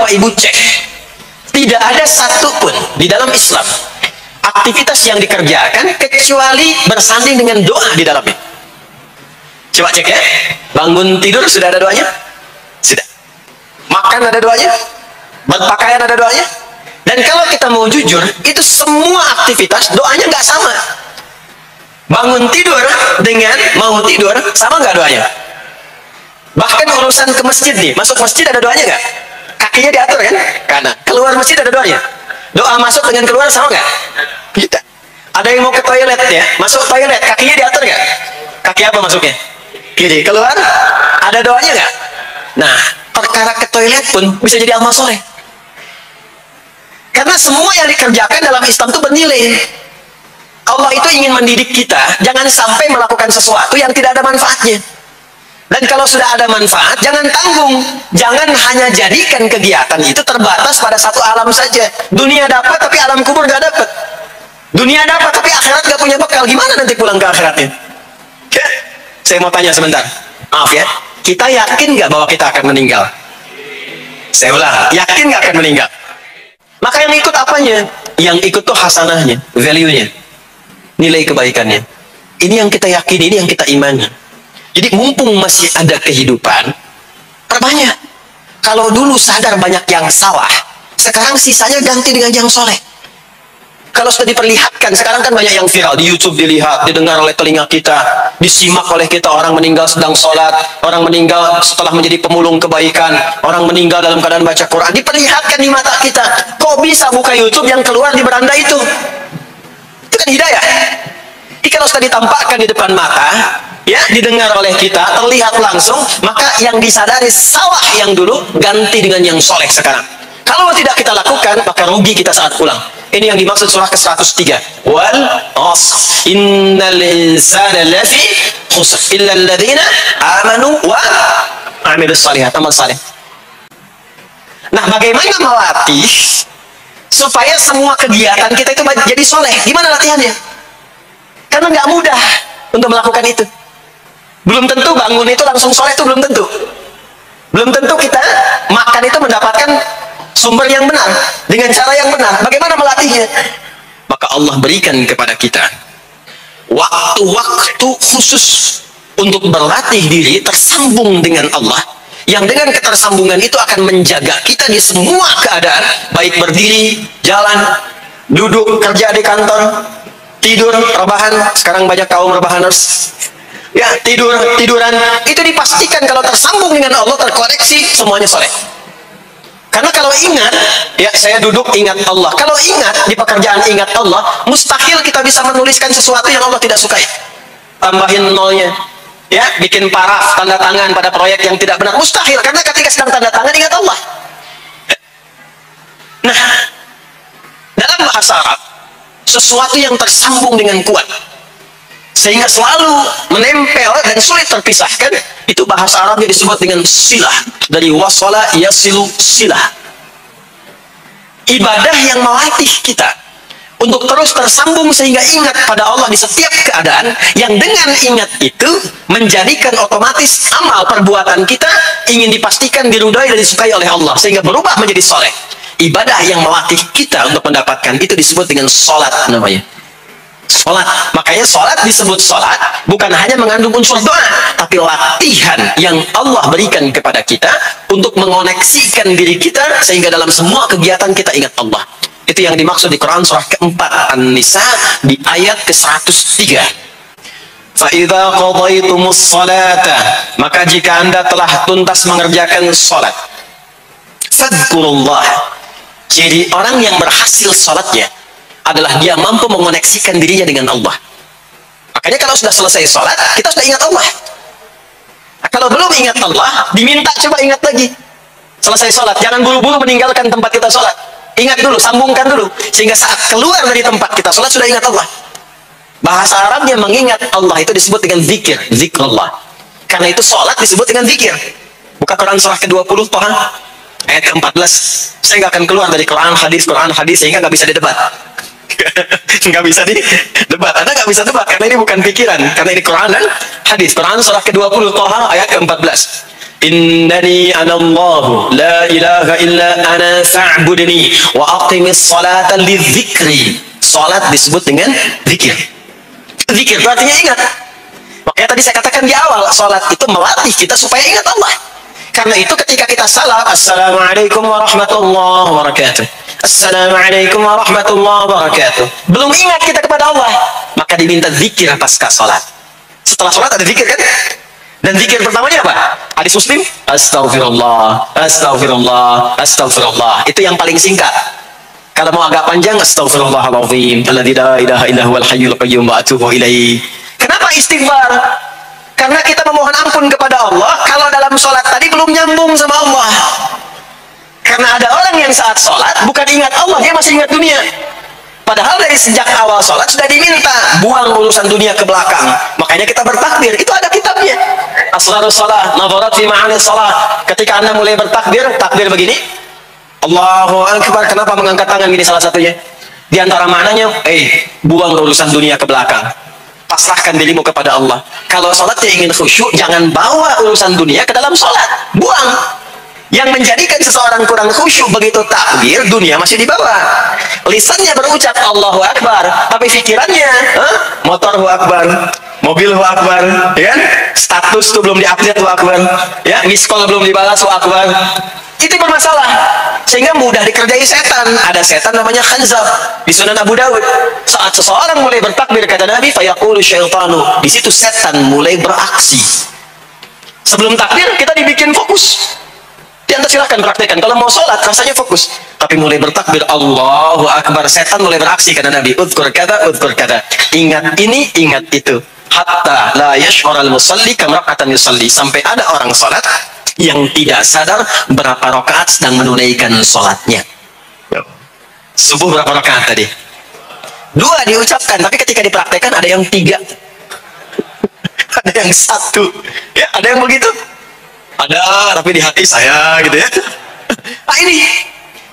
Bapak Ibu cek, tidak ada satupun di dalam Islam aktivitas yang dikerjakan kecuali bersanding dengan doa di dalamnya. Coba cek ya, bangun tidur sudah ada doanya? Sudah. Makan ada doanya? Berpakaian ada doanya? Dan kalau kita mau jujur, itu semua aktivitas doanya nggak sama. Bangun tidur dengan mau tidur sama nggak doanya? Bahkan urusan ke masjid nih, masuk masjid ada doanya nggak? Kakinya diatur kan? Kanan. Keluar masjid ada doanya. Doa masuk dengan keluar sama nggak? Tidak. Ada yang mau ke toilet ya, masuk toilet kakinya diatur nggak? Kaki apa masuknya? Kiri. Keluar ada doanya nggak? Nah, perkara ke toilet pun bisa jadi amal soleh. Karena semua yang dikerjakan dalam Islam itu bernilai. Allah itu ingin mendidik kita, jangan sampai melakukan sesuatu yang tidak ada manfaatnya. Dan kalau sudah ada manfaat, jangan tanggung. Jangan hanya jadikan kegiatan itu terbatas pada satu alam saja. Dunia dapat, tapi alam kubur nggak dapat. Dunia dapat, tapi akhirat nggak punya bekal. Gimana nanti pulang ke akhiratnya? Ya, saya mau tanya sebentar. Maaf ya, kita yakin nggak bahwa kita akan meninggal? Saya ulang, yakin nggak akan meninggal? Maka yang ikut apanya? Yang ikut tuh hasanahnya, value-nya, nilai kebaikannya. Ini yang kita yakini, ini yang kita imani. Jadi mumpung masih ada kehidupan, perbanyak. Kalau dulu sadar banyak yang salah, sekarang sisanya ganti dengan yang soleh. Kalau sudah diperlihatkan, sekarang kan banyak yang viral di YouTube, dilihat, didengar oleh telinga kita, disimak oleh kita. Orang meninggal sedang sholat, orang meninggal setelah menjadi pemulung kebaikan, orang meninggal dalam keadaan baca Quran, diperlihatkan di mata kita. Kok bisa buka YouTube yang keluar di beranda itu? Itu kan hidayah. Jadi kalau sudah ditampakkan di depan mata, ya, didengar oleh kita, terlihat langsung, maka yang disadari salah yang dulu ganti dengan yang soleh sekarang. Kalau tidak kita lakukan, maka rugi kita saat pulang. Ini yang dimaksud surah ke-103. Wal asr innal insana lafi khusr illa alladhina amanu wa amilus shalihat, amal saleh. Nah, bagaimana melatih supaya semua kegiatan kita itu jadi soleh? Gimana latihannya? Karena nggak mudah untuk melakukan itu. Belum tentu bangun itu langsung soleh, itu belum tentu. Belum tentu kita makan itu mendapatkan sumber yang benar, dengan cara yang benar. Bagaimana melatihnya? Maka Allah berikan kepada kita waktu-waktu khusus untuk berlatih diri tersambung dengan Allah, yang dengan ketersambungan itu akan menjaga kita di semua keadaan, baik berdiri, jalan, duduk, kerja di kantor, tidur, rebahan. Sekarang banyak kaum rebahaners, ya, tiduran, itu dipastikan kalau tersambung dengan Allah, terkoreksi, semuanya soleh. Karena kalau ingat, ya, saya duduk ingat Allah. Kalau ingat di pekerjaan ingat Allah, mustahil kita bisa menuliskan sesuatu yang Allah tidak sukai. Tambahin nolnya, ya, bikin paraf, tanda tangan pada proyek yang tidak benar, mustahil. Karena ketika sedang tanda tangan ingat Allah. Nah, dalam bahasa Arab, sesuatu yang tersambung dengan kuat, sehingga selalu menempel dan sulit terpisahkan, itu bahasa Arabnya disebut dengan silah. Dari wasala yasilu silah. Ibadah yang melatih kita untuk terus tersambung sehingga ingat pada Allah di setiap keadaan, yang dengan ingat itu menjadikan otomatis amal perbuatan kita ingin dipastikan diridhai dan disukai oleh Allah, sehingga berubah menjadi soleh. Ibadah yang melatih kita untuk mendapatkan itu disebut dengan sholat namanya. Sholat. Makanya sholat disebut sholat bukan hanya mengandung unsur doa, tapi latihan yang Allah berikan kepada kita untuk mengoneksikan diri kita sehingga dalam semua kegiatan kita ingat Allah. Itu yang dimaksud di Quran surah keempat An-Nisa di ayat ke-103. فَإِذَا قَضَيْتُمُ الصَّلَاةَ, maka jika Anda telah tuntas mengerjakan sholat, فَاذْكُرُوا اللَّهَ. Jadi orang yang berhasil sholatnya adalah dia mampu mengoneksikan dirinya dengan Allah. Makanya kalau sudah selesai sholat, kita sudah ingat Allah. Nah, kalau belum ingat Allah, diminta coba ingat lagi. Selesai sholat, jangan buru-buru meninggalkan tempat kita sholat. Ingat dulu, sambungkan dulu, sehingga saat keluar dari tempat kita sholat sudah ingat Allah. Bahasa Arabnya mengingat Allah itu disebut dengan zikir, zikrullah. Karena itu sholat disebut dengan zikir. Buka Quran surah ke-20 Toha ayat ke-14. Saya nggak akan keluar dari Quran hadis, sehingga nggak bisa didebat. Nggak bisa didebat. Anda nggak bisa debat karena ini bukan pikiran, karena ini Quran dan hadis. Quran surah ke-20 Toha ayat ke-14. Innani anallahu la ilaha illa ana fa'budni wa aqimis salata lidzikri. Salat disebut dengan zikir. Zikir itu artinya ingat. Makanya tadi saya katakan di awal, salat itu melatih kita supaya ingat Allah. Karena itu ketika kita salam, assalamualaikum warahmatullahi wabarakatuh, assalamualaikum warahmatullahi wabarakatuh, belum ingat kita kepada Allah, maka diminta zikir pasca salat. Setelah salat ada zikir kan? Dan zikir pertamanya apa? Hadis Muslim, astagfirullah, astagfirullah, astagfirullah. Itu yang paling singkat. Kalau mau agak panjang, astagfirullahaladzim, alladzi la ilaha illa huwal hayyul qayyum wa atubu ilaih. Kenapa istighfar? Karena kita memohon ampun kepada Allah kalau dalam sholat tadi belum nyambung sama Allah. Karena ada orang yang saat sholat bukan ingat Allah, dia masih ingat dunia. Padahal dari sejak awal sholat sudah diminta buang urusan dunia ke belakang. Makanya kita bertakbir, itu ada kitabnya. Asrarus shalah, nadharat fi ma'ani shalah. Ketika Anda mulai bertakbir, takbir begini, Allahu Akbar. Kenapa mengangkat tangan gini salah satunya? Di antara maknanya, buang urusan dunia ke belakang. Pasrahkan dirimu kepada Allah. Kalau sholatnya ingin khusyuk, jangan bawa urusan dunia ke dalam sholat. Buang. Yang menjadikan seseorang kurang khusyuk begitu takbir, dunia masih dibawa. Lisannya berucap Allahu Akbar, tapi pikirannya motor Allahu Akbar, mobil Allahu Akbar, ya kan? Status tuh belum diupdate Allahu Akbar, ya, miss call belum dibalas Allahu Akbar. Itu bermasalah, sehingga mudah dikerjai setan. Ada setan namanya khanzab di Sunan Abu Dawud. Saat seseorang mulai bertakbir, kata Nabi, fayaqulu syaitanu, di situ setan mulai beraksi. Sebelum takbir kita dibikin fokus. Anda silahkan praktekkan. Kalau mau sholat, rasanya fokus. Tapi mulai bertakbir, Allahu Akbar, setan mulai beraksi. Kata Nabi, udhkur kata, udhkur kata. Ingat ini, ingat itu. Hatta la yash'ural musalli kamra'atan yusalli. Sampai ada orang sholat yang tidak sadar berapa rakaat sedang menunaikan sholatnya. Subuh berapa rakaat tadi? 2 diucapkan, tapi ketika dipraktekkan ada yang 3. Ada yang 1. Ya, ada yang begitu. Ada, tapi di hati saya gitu ya. Nah ini,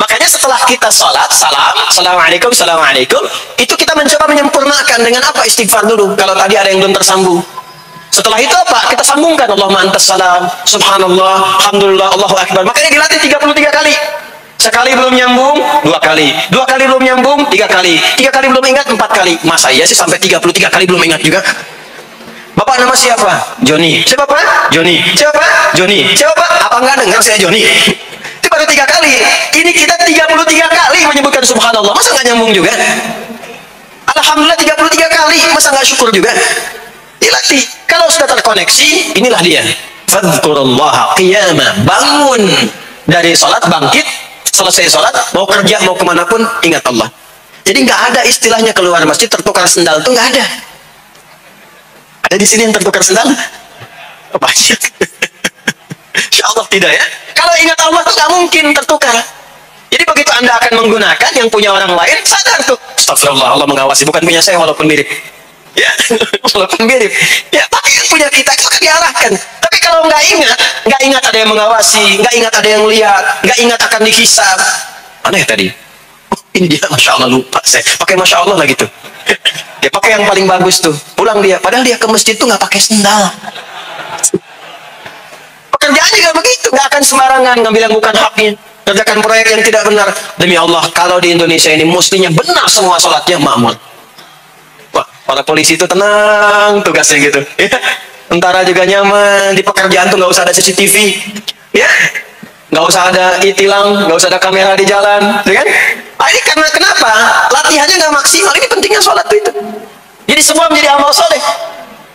makanya setelah kita sholat, salam, assalamualaikum, assalamualaikum, itu kita mencoba menyempurnakan dengan apa? Istighfar dulu, kalau tadi ada yang belum tersambung. Setelah itu apa? Kita sambungkan, Allahumma antas salam, subhanallah, alhamdulillah, Allahu Akbar. Makanya dilatih 33 kali. Sekali belum nyambung, 2 kali. 2 kali belum nyambung, 3 kali. 3 kali belum ingat, 4 kali. Masa iya sih sampai 33 kali belum ingat juga? Bapak nama siapa? Joni. Siapa Pak? Joni. Siapa Pak? Joni. Siapa Pak? Apa enggak dengar saya Joni? Itu baru 3 kali. Ini kita 33 kali menyebutkan subhanallah. Masa nggak nyambung juga? Alhamdulillah 33 kali. Masa nggak syukur juga? Dilatih. Kalau sudah terkoneksi, inilah dia. Fadhkurullaha qiyama. Bangun dari sholat, bangkit. Selesai sholat, mau kerja, mau kemanapun, ingat Allah. Jadi nggak ada istilahnya keluar masjid tertukar sendal. Itu nggak ada. Ada di sini yang tertukar sendal? Banyak. Insya Allah tidak ya. Kalau ingat Allah tuh nggak mungkin tertukar. Jadi begitu Anda akan menggunakan yang punya orang lain, sadar tuh. Astagfirullah, Allah mengawasi. Bukan punya saya walaupun mirip. Ya, walaupun mirip. Ya, tapi yang punya kita itu kan diarahkan. Tapi kalau nggak ingat ada yang mengawasi, nggak ingat ada yang lihat, nggak ingat akan dihisab. Aneh tadi. Oh, ini dia, Masya Allah lupa saya. Pakai Masya Allah lah gitu. Dia pakai yang paling bagus tuh, pulang dia, padahal dia ke masjid tuh nggak pakai sendal. Pekerjaannya nggak begitu, nggak akan sembarangan ngambil yang bukan haknya, kerjakan proyek yang tidak benar. Demi Allah, kalau di Indonesia ini mestinya benar semua sholatnya makmur. Wah, para polisi itu tenang tugasnya gitu. Ya. Tentara juga nyaman, di pekerjaan tuh nggak usah ada CCTV, ya, nggak usah ada e-tilang, nggak usah ada kamera di jalan, ya kan? Nah, ini karena kenapa? Latihannya nggak maksimal. Ini pentingnya sholat itu. Jadi semua menjadi amal soleh.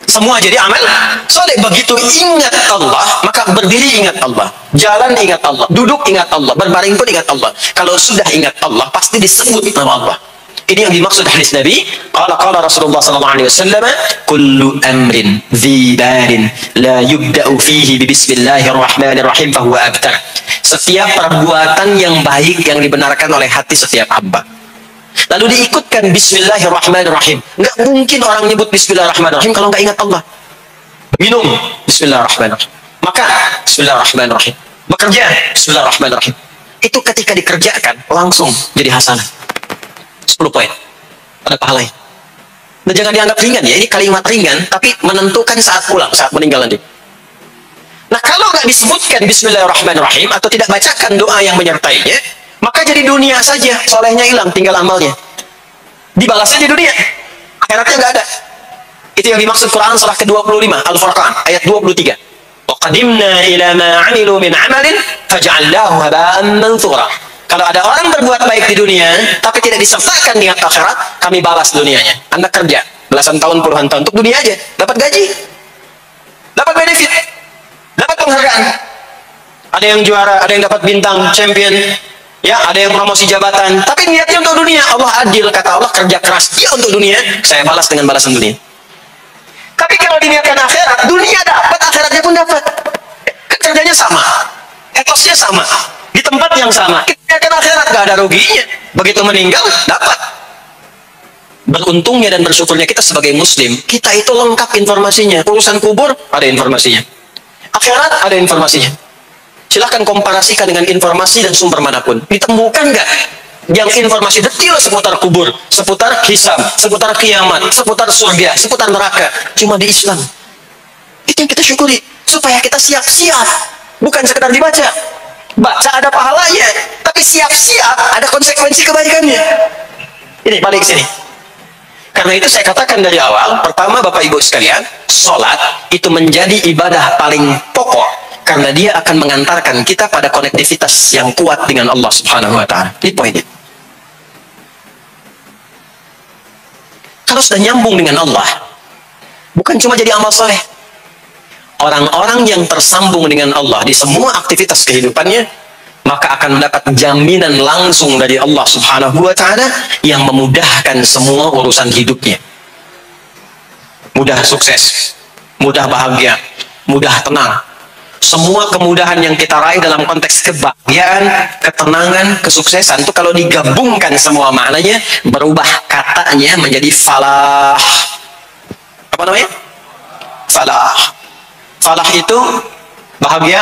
Semua jadi amal soleh. Begitu ingat Allah, maka berdiri ingat Allah, jalan ingat Allah, duduk ingat Allah, berbaring pun ingat Allah. Kalau sudah ingat Allah, pasti disebut nama Allah. Ini yang dimaksud hadis Nabi. Qala Rasulullah sallallahu alaihi wasallam, kullu amrin dhi barin la yubda'u fihi bi bismillahirrahmanirrahim fa huwa abtar. Setiap perbuatan yang baik yang dibenarkan oleh hati setiap hamba, lalu diikutkan bismillahirrahmanirrahim. Nggak mungkin orang nyebut bismillahirrahmanirrahim kalau nggak ingat Allah. Minum, bismillahirrahmanirrahim. Makan, bismillahirrahmanirrahim. Bekerja, bismillahirrahmanirrahim. Itu ketika dikerjakan langsung jadi hasanah. 10 poin. Ada pahalanya. Dan jangan dianggap ringan ya. Ini kalimat ringan, tapi menentukan saat pulang, saat meninggal nanti. Nah, kalau nggak disebutkan Bismillahirrahmanirrahim atau tidak bacakan doa yang menyertainya, maka jadi dunia saja, solehnya hilang, tinggal amalnya. Dibalasnya di dunia, akhiratnya nggak ada. Itu yang dimaksud Quran surah ke-25 Al-Furqan ayat 23. Wa qadimna ila ma 'amilu min 'amalin faj'alnahu haba'an manthura. Kalau ada orang berbuat baik di dunia tapi tidak disertakan dengan akhirat, kami balas dunianya. Anda kerja belasan tahun, puluhan tahun untuk dunia aja, dapat gaji, dapat benefit, dapat penghargaan. Ada yang juara, ada yang dapat bintang champion, ya, ada yang promosi jabatan, tapi niatnya untuk dunia. Allah adil, kata Allah, kerja keras dia untuk dunia, saya balas dengan balasan dunia. Tapi kalau diniatkan akhirat, dunia dapat, akhiratnya pun dapat. Kerjanya sama, etosnya sama, di tempat yang sama. Kita niatkan akhirat, gak ada ruginya. Begitu meninggal, dapat. Beruntungnya dan bersyukurnya kita sebagai muslim, kita itu lengkap informasinya. Urusan kubur, ada informasinya. Akhirat, ada informasinya. Silahkan komparasikan dengan informasi dan sumber manapun. Ditemukan nggak yang informasi detail seputar kubur, seputar hisab, seputar kiamat, seputar surga, seputar neraka? Cuma di Islam. Itu yang kita syukuri, supaya kita siap-siap. Bukan sekedar dibaca. Baca ada pahalanya, tapi siap-siap ada konsekuensi kebaikannya. Ini balik sini. Karena itu saya katakan dari awal, pertama Bapak Ibu sekalian, sholat itu menjadi ibadah paling pokok. Karena dia akan mengantarkan kita pada konektivitas yang kuat dengan Allah Subhanahu wa Ta'ala. Ini poinnya. Kalau sudah nyambung dengan Allah, bukan cuma jadi amal soleh. Orang-orang yang tersambung dengan Allah di semua aktivitas kehidupannya, maka akan mendapat jaminan langsung dari Allah Subhanahu wa Ta'ala yang memudahkan semua urusan hidupnya. Mudah sukses, mudah bahagia, mudah tenang. Semua kemudahan yang kita raih dalam konteks kebahagiaan, ketenangan, kesuksesan itu kalau digabungkan semua maknanya, berubah katanya menjadi falah. Apa namanya? Falah. Falah itu bahagia,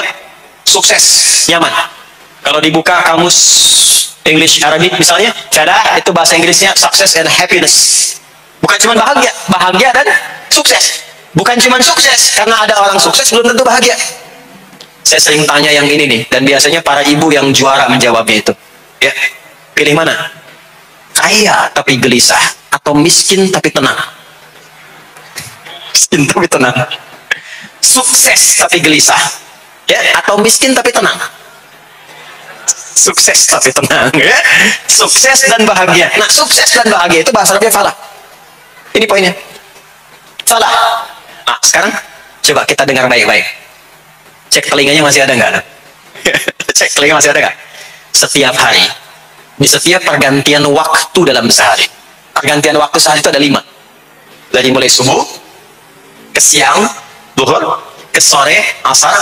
sukses, nyaman. Kalau dibuka kamus English Arabic misalnya, falah itu bahasa Inggrisnya success and happiness. Bukan cuma bahagia, bahagia dan sukses. Bukan cuma sukses, karena ada orang sukses belum tentu bahagia. Saya sering tanya yang ini nih, dan biasanya para ibu yang juara menjawabnya itu. Ya, pilih mana? Kaya tapi gelisah, atau miskin tapi tenang? Miskin tapi tenang. Sukses tapi gelisah, ya, atau miskin tapi tenang? Sukses tapi tenang, ya. Sukses dan bahagia. Nah, sukses dan bahagia itu bahasa Arabnya falah. Ini poinnya. Falah. Nah, sekarang coba kita dengar baik-baik. Cek telinganya masih ada nggak? Cek telinga masih ada nggak? Setiap hari, di setiap pergantian waktu dalam sehari, pergantian waktu sehari itu ada 5. Dari mulai subuh, ke siang, duhur, ke sore, asar,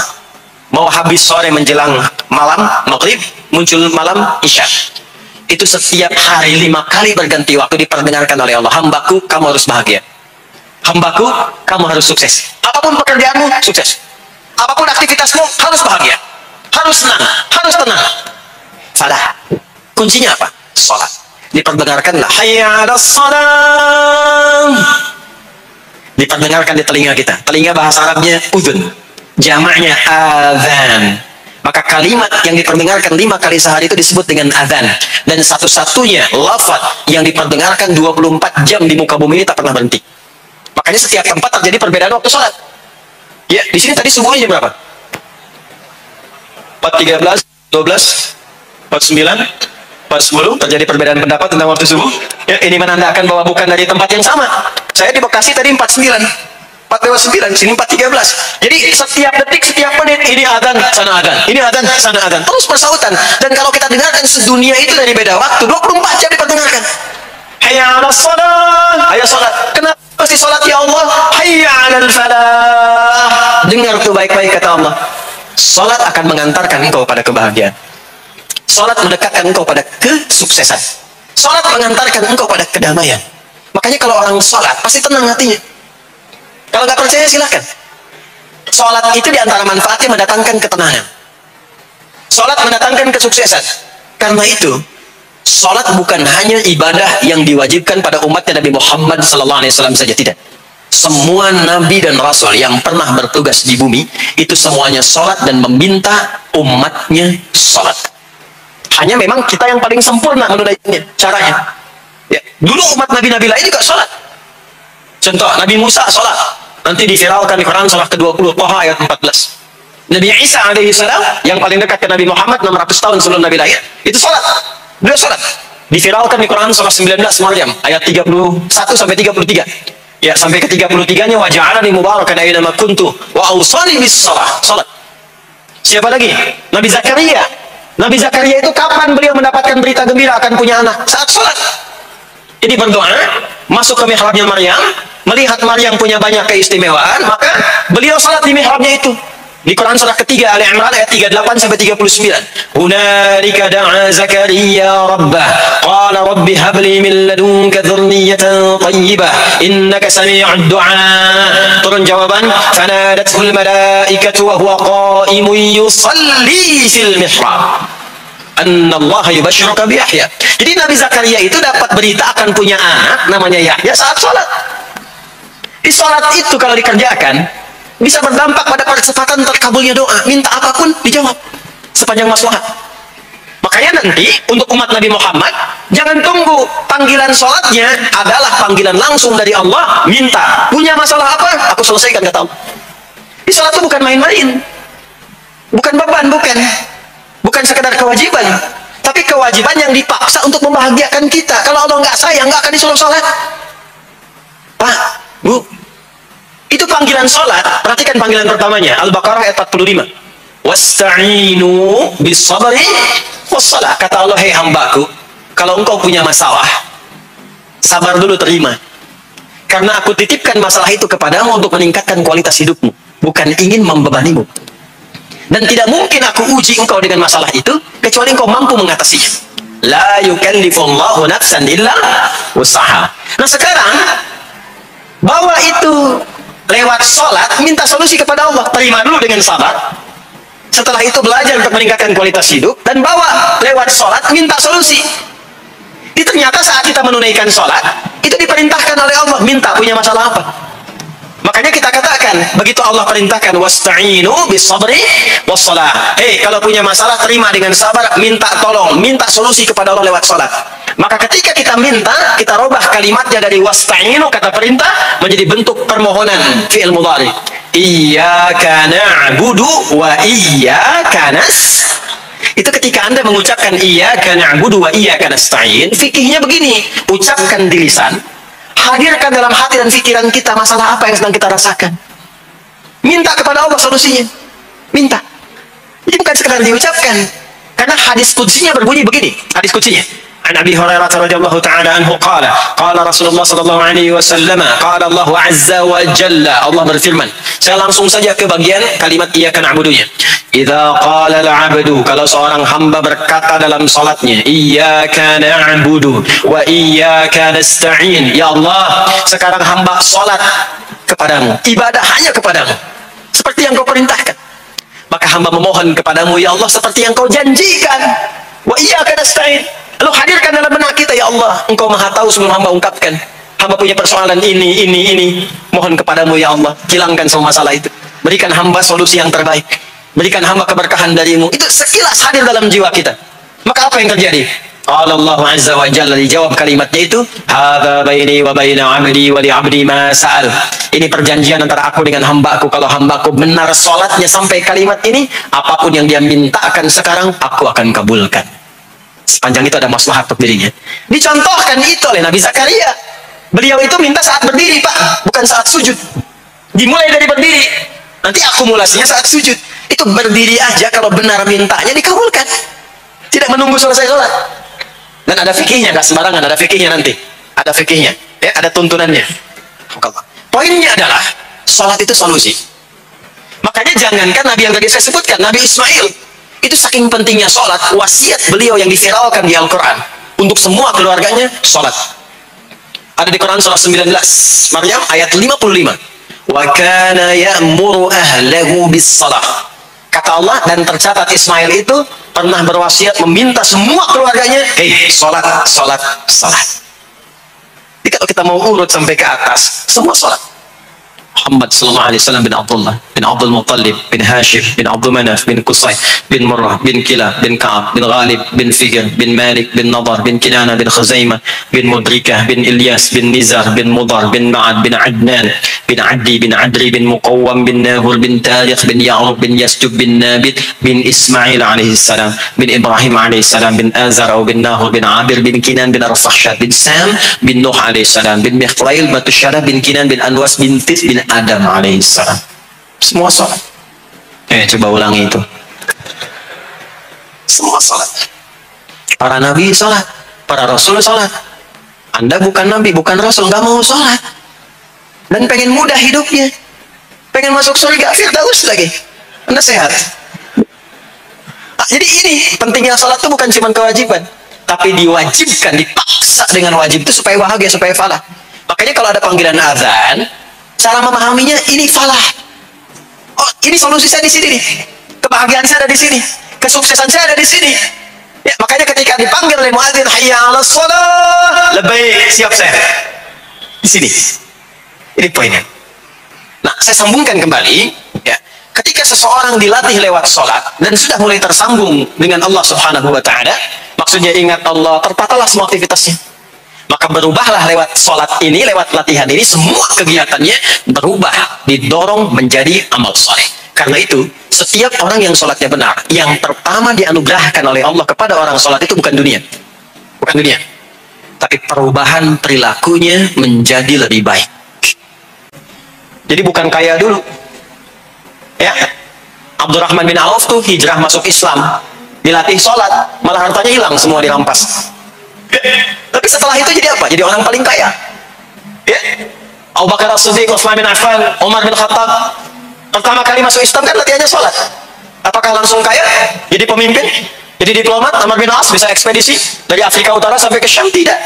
mau habis sore menjelang malam, maghrib, muncul malam, isya. Itu setiap hari 5 kali berganti waktu diperdengarkan oleh Allah. Hambaku, kamu harus bahagia. Hambaku, kamu harus sukses. Apapun pekerjaanmu, sukses. Apapun aktivitasmu, harus bahagia, harus senang, harus tenang. Falah. Kuncinya apa? Sholat. Diperdengarkanlah hayya 'alas shalah. Diperdengarkan di telinga kita. Telinga bahasa Arabnya udhun, jamaknya adzan. Maka kalimat yang diperdengarkan 5 kali sehari itu disebut dengan adzan. Dan satu-satunya lafaz yang diperdengarkan 24 jam di muka bumi ini tak pernah berhenti. Makanya setiap tempat terjadi perbedaan waktu sholat. Ya, di sini tadi subuhnya jam berapa? 4.13, 12, 49, 40, terjadi perbedaan pendapat tentang waktu subuh. Ya, ini menandakan bahwa bukan dari tempat yang sama. Saya di Bekasi tadi 49, 4:09, sini 4.13. Jadi setiap detik, setiap menit, ini adzan, sana adzan, ini adzan, sana adzan. Terus bersautan. Dan kalau kita dengarkan sedunia itu dari beda waktu, 24 jam diperdengarkan. Hayya 'alas shalah. Ayo salat. Kenapa mesti salat ya Allah? Hayya 'alal falah. Dengar tuh baik-baik kata Allah. Salat akan mengantarkan engkau pada kebahagiaan. Salat mendekatkan engkau pada kesuksesan. Salat mengantarkan engkau pada kedamaian. Makanya kalau orang salat pasti tenang hatinya. Kalau nggak percaya silahkan. Salat itu diantara manfaatnya mendatangkan ketenangan. Salat mendatangkan kesuksesan. Karena itu salat bukan hanya ibadah yang diwajibkan pada umatnya Nabi Muhammad SAW saja, tidak. semua nabi dan rasul yang pernah bertugas di bumi itu semuanya sholat dan meminta umatnya sholat. Hanya memang kita yang paling sempurna menunaikannya caranya. Ya, dulu umat nabi-nabi lain juga sholat. Contoh, Nabi Musa sholat, nanti diviralkan di Quran surah ke-20 Thaha ayat 14. Nabi Isa alaihi salam yang paling dekat ke Nabi Muhammad 600 tahun sebelum Nabi lahir itu sholat. Beliau sholat, diviralkan di Quran surah 19 Maryam ayat 31 sampai 33. Ya, sampai ke 33-nya wa ja'alani mubarakan aina ma kuntu wa awsani bis shalah. Salat. Siapa lagi? Nabi Zakaria. Nabi Zakaria itu kapan beliau mendapatkan berita gembira akan punya anak? Saat salat. Jadi berdoa, masuk ke mihrabnya Maryam, melihat Maryam punya banyak keistimewaan, maka beliau salat di mihrabnya itu. Di Quran surah ketiga Ali Imran ayat 38 sampai 39. Hunalika da'a Zakaria rabbah qala rabbi habli min ladunka dzurriyyatan thayyibah innaka sami'ud du'a. Turun jawaban, fanadatul malaikatu wa huwa qa'imun yusalli fil mihrab anna Allah yubashshiruka bi Yahya. Jadi Nabi Zakaria itu dapat berita akan punya anak namanya Yahya saat salat. Di salat itu kalau dikerjakan bisa berdampak pada percepatan terkabulnya doa. Minta apapun dijawab sepanjang maslahat. Makanya nanti untuk umat Nabi Muhammad jangan tunggu, panggilan sholatnya adalah panggilan langsung dari Allah. Minta, punya masalah apa? Aku selesaikan, kata Allah. Di sholat itu bukan main-main, bukan beban, bukan sekedar kewajiban, tapi kewajiban yang dipaksa untuk membahagiakan kita. Kalau Allah nggak sayang, nggak akan disuruh sholat. Pak, Bu, itu panggilan sholat. Perhatikan panggilan pertamanya, Al-Baqarah ayat 45. Wasta'inu bis-sabri was-salah. Kata Allah, hei hambaku, kalau engkau punya masalah, sabar dulu, terima. Karena aku titipkan masalah itu kepadamu untuk meningkatkan kualitas hidupmu, bukan ingin membebanimu. Dan tidak mungkin aku uji engkau dengan masalah itu kecuali engkau mampu mengatasinya. La yukallifullahu nafsan illa usaha. Nah sekarang bawa itu lewat sholat, minta solusi kepada Allah, terima dulu dengan sabar. Setelah itu belajar untuk meningkatkan kualitas hidup, dan bawa lewat sholat, minta solusi. Ini ternyata saat kita menunaikan sholat, itu diperintahkan oleh Allah, minta punya masalah apa. Makanya kita katakan, begitu Allah perintahkan, wasta'inu bis-sabri was-salah. Hei, kalau punya masalah, terima dengan sabar, minta tolong, minta solusi kepada Allah lewat sholat. Maka ketika kita minta, kita robah kalimatnya dari wasta'inu, kata perintah, menjadi bentuk permohonan, fi'il mudhari. Iyyaka na'budu wa iyyaka nasta'in. Itu ketika Anda mengucapkan iyyaka na'budu wa iyyaka nasta'in, fikihnya begini, ucapkan di lisan, hadirkan dalam hati dan pikiran kita masalah apa yang sedang kita rasakan. Minta kepada Allah solusinya. Minta. Jadi bukan sekadar diucapkan. Karena hadis qudsinya berbunyi begini. Hadis qudsinya. An Abi Hurairah radhiyallahu ta'ala anhu qala Rasulullah sallallahu alaihi wasallam qala Allah azza wa jalla. Allah berfirman. Saya langsung saja ke bagian kalimat iyyaka na'budunya. Idza qala al-'abdu, kalau seorang hamba berkata dalam salatnya, iyyaka na'budu wa iyyaka nasta'in. Ya Allah, sekarang hamba salat kepadamu, ibadah hanya kepadamu, seperti yang kau perintahkan. Maka hamba memohon kepadamu, ya Allah, seperti yang kau janjikan. Wa iyyaka nasta'in. Lalu hadirkan dalam benak kita, ya Allah, engkau maha tahu sebelum hamba ungkapkan. Hamba punya persoalan ini. Mohon kepadamu, ya Allah, hilangkan semua masalah itu. Berikan hamba solusi yang terbaik. Berikan hamba keberkahan darimu. Itu sekilas hadir dalam jiwa kita. Maka apa yang terjadi? Allah azza wa jalla, dijawab kalimatnya itu, hadza baini wa baina 'abdi wa li 'abdi ma sa'al. Ini perjanjian antara aku dengan hambaku. Kalau hambaku benar salatnya sampai kalimat ini, apapun yang dia mintakan sekarang, aku akan kabulkan. Sepanjang itu ada maslahat untuk dirinya. Dicontohkan itu oleh Nabi Zakaria. Beliau itu minta saat berdiri, Pak, bukan saat sujud. Dimulai dari berdiri, nanti akumulasinya saat sujud. Itu berdiri aja kalau benar mintanya dikabulkan. Tidak menunggu selesai sholat. Dan ada fikihnya, nggak sembarangan, ada fikihnya nanti. Ada fikihnya, ya, ada tuntunannya. Poinnya adalah sholat itu solusi. Makanya jangankan Nabi yang tadi saya sebutkan, Nabi Ismail. Itu saking pentingnya sholat, wasiat beliau yang diviralkan di Al-Quran. Untuk semua keluarganya, sholat. Ada di Quran surah 19, Maryam ayat 55. Wa kana ya'muru ahlahu bis-shalah. Kata Allah, dan tercatat Ismail itu pernah berwasiat meminta semua keluarganya, hei, sholat. Jadi kalau kita mau urut sampai ke atas, semua sholat. Muhammad sallallahu alaihi wasallam bin Abdullah bin Abdul Muttalib bin Hashim bin Abdul Manaf bin Qusay bin Murrah bin Kilab bin Ka'ab bin Ghalib bin Fihr bin Malik bin Nadar bin Kinana bin Khuzaimah bin Mudrikah bin Ilyas bin Nizar bin Mudar bin Ma'ad bin Adnan bin Adi bin Adri bin Muqawwam bin Nahur bin Tariq bin Ya'rub bin Yasjub bin Nabit bin Ismail alaihi salam bin Ibrahim alaihi salam bin Azar bin Nahur bin Abir bin Kinan bin Arfahshad bin Sam bin Nuh alaihi salam bin Mikhlail Batusyarah bin Kinan bin Anwas bin Tis bin Adam alaihissalam. Semua salat. Coba ulangi itu. Semua salat. Para nabi salat, para rasul salat. Anda bukan nabi, bukan rasul, nggak mau salat. Dan pengen mudah hidupnya. Pengen masuk surga, firdaus lagi. Anda sehat. Nah, jadi ini pentingnya salat itu bukan cuma kewajiban, tapi diwajibkan, dipaksa dengan wajib itu supaya bahagia, supaya falah. Makanya kalau ada panggilan azan, cara memahaminya ini falah. Oh, ini solusi saya di sini nih. Kebahagiaan saya ada di sini. Kesuksesan saya ada di sini. Ya, makanya ketika dipanggil oleh muadzin, hayya 'alas shalah, labbaik, siap saya. Di sini. Ini poinnya. Nah, saya sambungkan kembali, ya. Ketika seseorang dilatih lewat sholat dan sudah mulai tersambung dengan Allah Subhanahu wa taala, maksudnya ingat Allah, tertatalah semua aktivitasnya. Maka berubahlah lewat sholat ini, lewat latihan ini, semua kegiatannya berubah, didorong menjadi amal soleh. Karena itu, setiap orang yang sholatnya benar, yang pertama dianugerahkan oleh Allah kepada orang sholat itu bukan dunia. Bukan dunia. Tapi perubahan perilakunya menjadi lebih baik. Jadi bukan kaya dulu. Ya, Abdurrahman bin Auf tuh hijrah masuk Islam, dilatih sholat, malah hartanya hilang, semua dirampas. Tapi setelah itu jadi apa? Jadi orang paling kaya. Ya? Abu Bakar As-Siddiq, Utsman bin Affan, Umar bin Khattab, pertama kali masuk Islam kan latihannya sholat. Apakah langsung kaya? Jadi pemimpin? Jadi diplomat? Amr bin As bisa ekspedisi dari Afrika Utara sampai ke Syam? Tidak.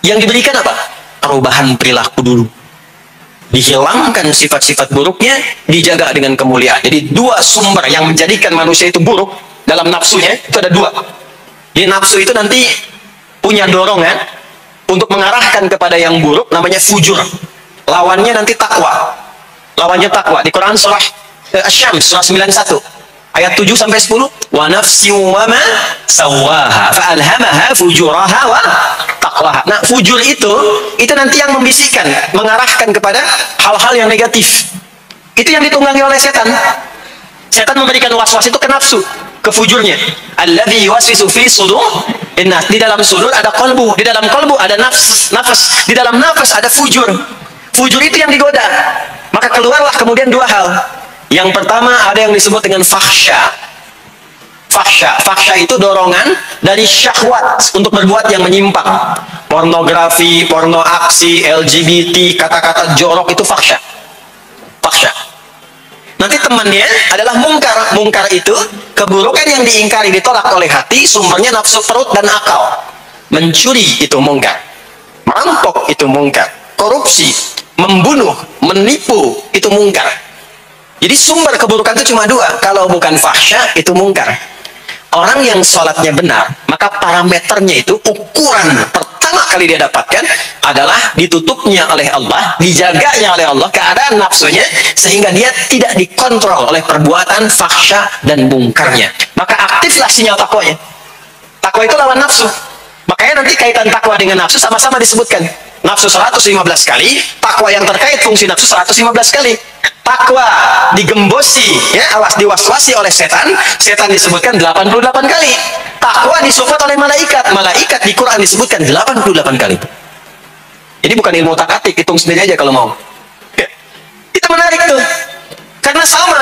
Yang diberikan apa? Perubahan perilaku dulu. Dihilangkan sifat-sifat buruknya, dijaga dengan kemuliaan. Jadi dua sumber yang menjadikan manusia itu buruk dalam nafsunya, itu ada dua. Jadi nafsu itu nanti punya dorongan untuk mengarahkan kepada yang buruk, namanya fujur. Lawannya nanti takwa. Lawannya takwa. Di Quran surah Asy-Syams surah 91 ayat 7 sampai 10, wa nafsi wa ma sawaha fa alhamaha fujuraha wa taqwaha. Nah, fujur itu nanti yang membisikkan, mengarahkan kepada hal-hal yang negatif. Itu yang ditunggangi oleh setan. Setan memberikan was-was itu ke nafsu, ke fujurnya. Alladzi yuwaswisu fi sudur innas. Di dalam sudur ada qalbu, di dalam qalbu ada nafas, di dalam nafas ada fujur. Fujur itu yang digoda. Maka keluarlah kemudian dua hal. Yang pertama ada yang disebut dengan fahsya. Fahsya itu dorongan dari syahwat untuk berbuat yang menyimpang. Pornografi, porno aksi, LGBT, kata-kata jorok itu fahsya. Nanti temannya adalah mungkar. Mungkar itu keburukan yang diingkari, ditolak oleh hati, sumbernya nafsu perut dan akal. Mencuri itu mungkar. Merampok itu mungkar. Korupsi, membunuh, menipu itu mungkar. Jadi sumber keburukan itu cuma dua. Kalau bukan fahsya itu mungkar. Orang yang sholatnya benar, maka parameternya itu, ukuran pertama kali dia dapatkan adalah ditutupnya oleh Allah, dijaganya oleh Allah keadaan nafsunya, sehingga dia tidak dikontrol oleh perbuatan fahsya dan mungkarnya. Maka aktiflah sinyal takwanya. Takwa itu lawan nafsu. Makanya nanti kaitan takwa dengan nafsu sama-sama disebutkan. Nafsu 115 kali, takwa yang terkait fungsi nafsu 115 kali. Takwa digembosi, ya, awas diwaswasi oleh setan disebutkan 88 kali. Takwa disupport oleh malaikat di Quran disebutkan 88 kali. Ini bukan ilmu tak-atik, hitung sendiri aja kalau mau. Ya. Itu menarik tuh. Karena sama,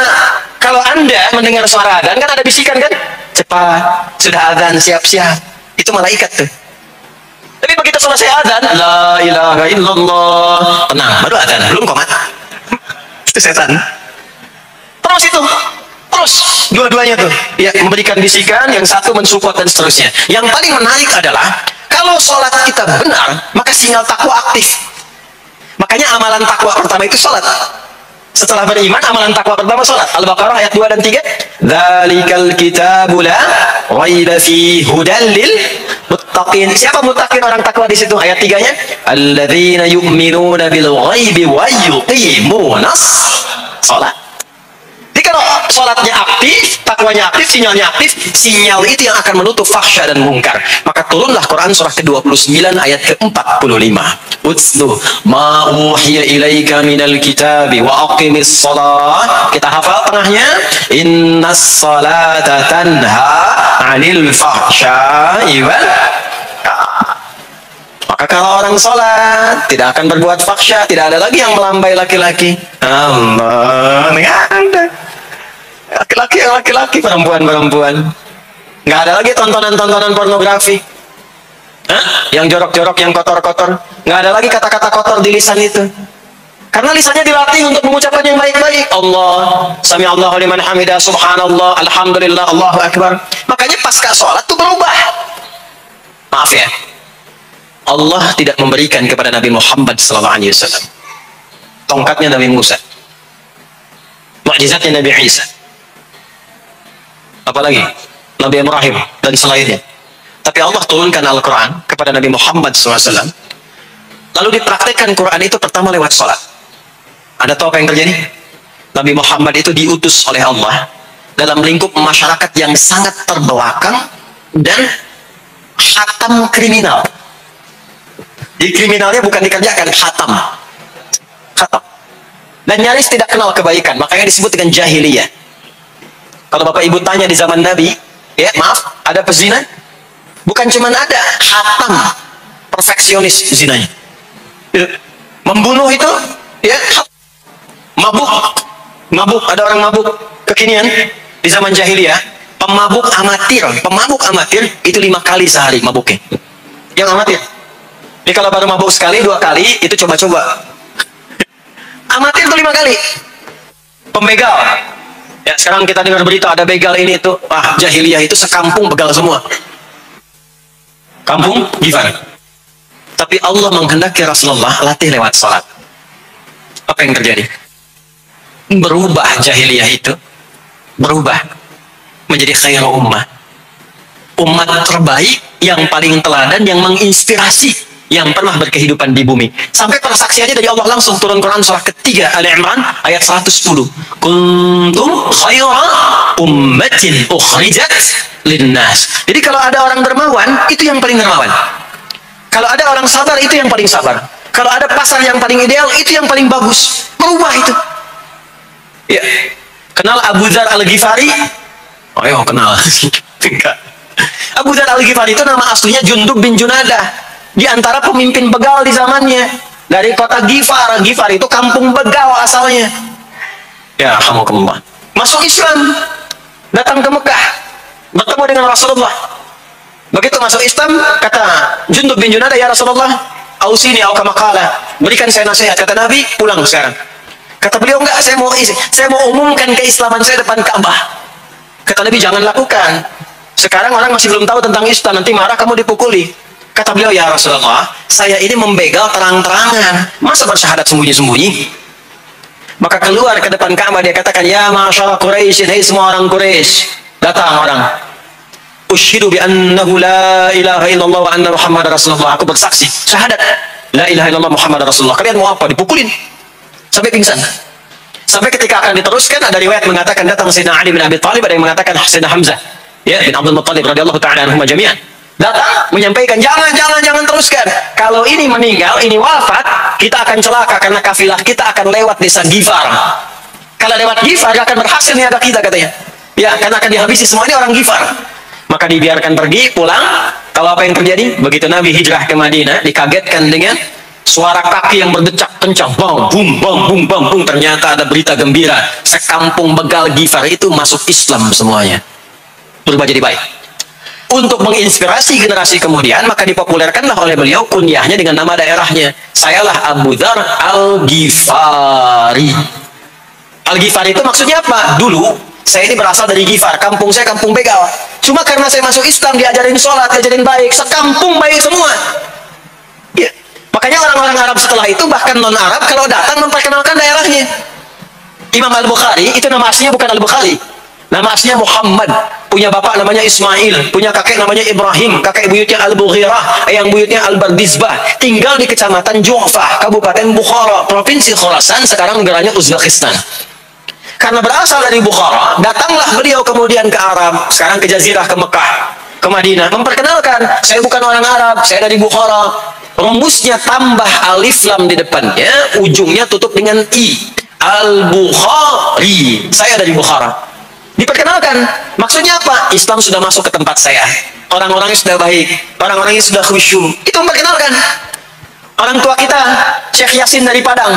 kalau Anda mendengar suara adzan kan ada bisikan kan? Cepat, sudah adzan, siap-siap. Itu malaikat tuh. Tapi begitu selesai adzan, la ilaha illallah, tenang, baru adzan, belum komat. Itu setan. Terus dua-duanya tuh ya memberikan bisikan, yang satu mensupport dan seterusnya. Yang paling menarik adalah kalau sholat kita benar, maka sinyal takwa aktif. Makanya amalan takwa pertama itu sholat. Setelah beriman, amalan takwa pertama sholat. Al-Baqarah ayat 2 dan 3. Dzalikal kitabu la raiba fihi hudal lil Muttaqin. Siapa muttaqin, orang takwa di situ? Ayat 3-nya, alladzina yu'minuna bil ghaibi wa yuqimunas shalah. Jadi kalau sholatnya aktif, takwanya aktif, sinyalnya aktif, sinyal itu yang akan menutup fahsya dan mungkar. Maka turunlah Quran surah ke-29 ayat ke-45. Utslu ma uhiya ilaika minal kitabi wa aqimis shalah. Kita hafal tengahnya. Innas salata tanha 'anil fahsya'i wal. Maka kalau orang sholat tidak akan berbuat fahsya, tidak ada lagi yang melambai laki-laki. Allah, nggak ada. Laki-laki yang laki-laki, perempuan-perempuan. Nggak ada lagi tontonan-tontonan pornografi. Hah? Yang jorok-jorok, yang kotor-kotor. Nggak ada lagi kata-kata kotor di lisan itu. Karena lisannya dilatih untuk mengucapkan yang baik-baik. Allah, sami Allahu liman hamidah, subhanallah, alhamdulillah, Allahu akbar. Makanya pasca sholat itu berubah. Maaf ya, Allah tidak memberikan kepada Nabi Muhammad SAW tongkatnya Nabi Musa, mukjizatnya Nabi Isa, apalagi Nabi Ibrahim dan selainnya. Tapi Allah turunkan Al-Quran kepada Nabi Muhammad SAW, lalu dipraktekkan Quran itu pertama lewat sholat. Anda tahu apa yang terjadi? Nabi Muhammad itu diutus oleh Allah dalam lingkup masyarakat yang sangat terbelakang dan hatam kriminal. Jadi kriminalnya bukan dikerjakan, hatam. Hatam. Dan nyaris tidak kenal kebaikan, makanya disebut dengan jahiliyah. Kalau Bapak Ibu tanya di zaman Nabi, ya maaf, ada pezina? Bukan cuma ada, hatam, perfeksionis zinanya. Membunuh itu, ya, mabuk. Mabuk, ada orang mabuk kekinian di zaman jahiliyah, pemabuk amatir itu 5 kali sehari mabuknya. Yang amatir. Jadi kalau baru mabuk sekali, 2 kali, itu coba-coba. Amatir itu 5 kali. Pembegal. Ya, sekarang kita dengar berita ada begal ini itu. Ah, jahiliyah itu sekampung begal semua. Kampung Gifar. Tapi Allah menghendaki Rasulullah latih lewat salat. Apa yang terjadi? Berubah jahiliyah itu. Berubah menjadi khairu ummah. Umat terbaik yang paling teladan, yang menginspirasi, yang pernah berkehidupan di bumi. Sampai persaksiannya dari Allah langsung turun Quran surah ketiga Ali Imran ayat 110. Kuntum khaira ummatin ukhrijat linnas. Jadi kalau ada orang dermawan, itu yang paling dermawan. Kalau ada orang sabar, itu yang paling sabar. Kalau ada pasar yang paling ideal, itu yang paling bagus. Berubah itu. Ya. Kenal Abu Dzar Al-Ghifari? Oh ya, kenal. Abu Dzar Al-Ghifari itu nama aslinya Jundub bin Junadah. Di antara pemimpin begal di zamannya, dari kota Gifar. Gifar itu kampung begal asalnya. Ya, alhamdulillah. Masuk Islam, datang ke Mekah, bertemu dengan Rasulullah. Begitu masuk Islam, kata Jundub bin Junadah, ya Rasulullah, ausini au kama qala, berikan saya nasihat. Kata Nabi, pulang sekarang. Kata beliau, enggak, saya mau umumkan keislaman saya depan Ka'bah. Kata Nabi, jangan lakukan. Sekarang orang masih belum tahu tentang Islam, nanti marah kamu dipukuli. Kata beliau, ya Rasulullah, saya ini membegal terang-terangan, masa bersyahadat sembunyi-sembunyi? Maka keluar ke depan Ka'bah, dia katakan, ya masyarakat Quraisy, hai semua orang Quraisy. Datang orang, ushidu bi annahu la ilaha illallah wa anna Muhammad Rasulullah. Aku bersaksi, syahadat, la ilaha illallah Muhammad Rasulullah. Kalian mau apa? Dipukulin sampai pingsan. Sampai ketika akan diteruskan, ada riwayat mengatakan datang Sayyidina Ali bin Abi Thalib, ada yang mengatakan Sayyidina Hamzah, ya, bin Abdul Muttalib radhiyallahu ta'ala anhum jami'an. Datang menyampaikan, jangan teruskan. Kalau ini meninggal, ini wafat, kita akan celaka karena kafilah kita akan lewat desa Gifar. Kalau lewat Gifar, akan berhasil niaga kita, katanya. Ya, karena akan dihabisi semua ini orang Gifar. Maka dibiarkan pergi, pulang. Kalau apa yang terjadi? Begitu Nabi hijrah ke Madinah, dikagetkan dengan suara kaki yang berdecak kencang, bang, bum, bang, bum, bang, bum. Ternyata ada berita gembira. Sekampung begal Gifar itu masuk Islam semuanya. Berubah jadi baik. Untuk menginspirasi generasi kemudian, maka dipopulerkanlah oleh beliau kunyahnya dengan nama daerahnya. Sayalah Abu Dzar Al-Ghifari. Al-Ghifari itu maksudnya apa? Dulu, saya ini berasal dari Gifar, kampung saya kampung begal. Cuma karena saya masuk Islam, diajarin sholat, diajarin baik, sekampung baik semua. Ya. Makanya orang-orang Arab setelah itu, bahkan non-Arab, kalau datang memperkenalkan daerahnya. Imam Al-Bukhari, itu nama aslinya bukan Al-Bukhari. Nama aslinya Muhammad, punya bapak namanya Ismail, punya kakek namanya Ibrahim, kakek buyutnya Al-Bughirah, yang buyutnya Al-Bardizbah, tinggal di kecamatan Ju'fah, Kabupaten Bukhara, Provinsi Khorasan, sekarang negaranya Uzbekistan. Karena berasal dari Bukhara, datanglah beliau kemudian ke Arab, sekarang ke Jazirah, ke Mekah, ke Madinah, memperkenalkan, saya bukan orang Arab, saya dari Bukhara. Rumusnya tambah alif lam di depannya, ujungnya tutup dengan i. Al-Bukhari, saya dari Bukhara. Diperkenalkan, maksudnya apa? Islam sudah masuk ke tempat saya, orang-orangnya sudah baik, orang-orangnya sudah khusyuk. Itu memperkenalkan. Orang tua kita Syekh Yasin dari Padang,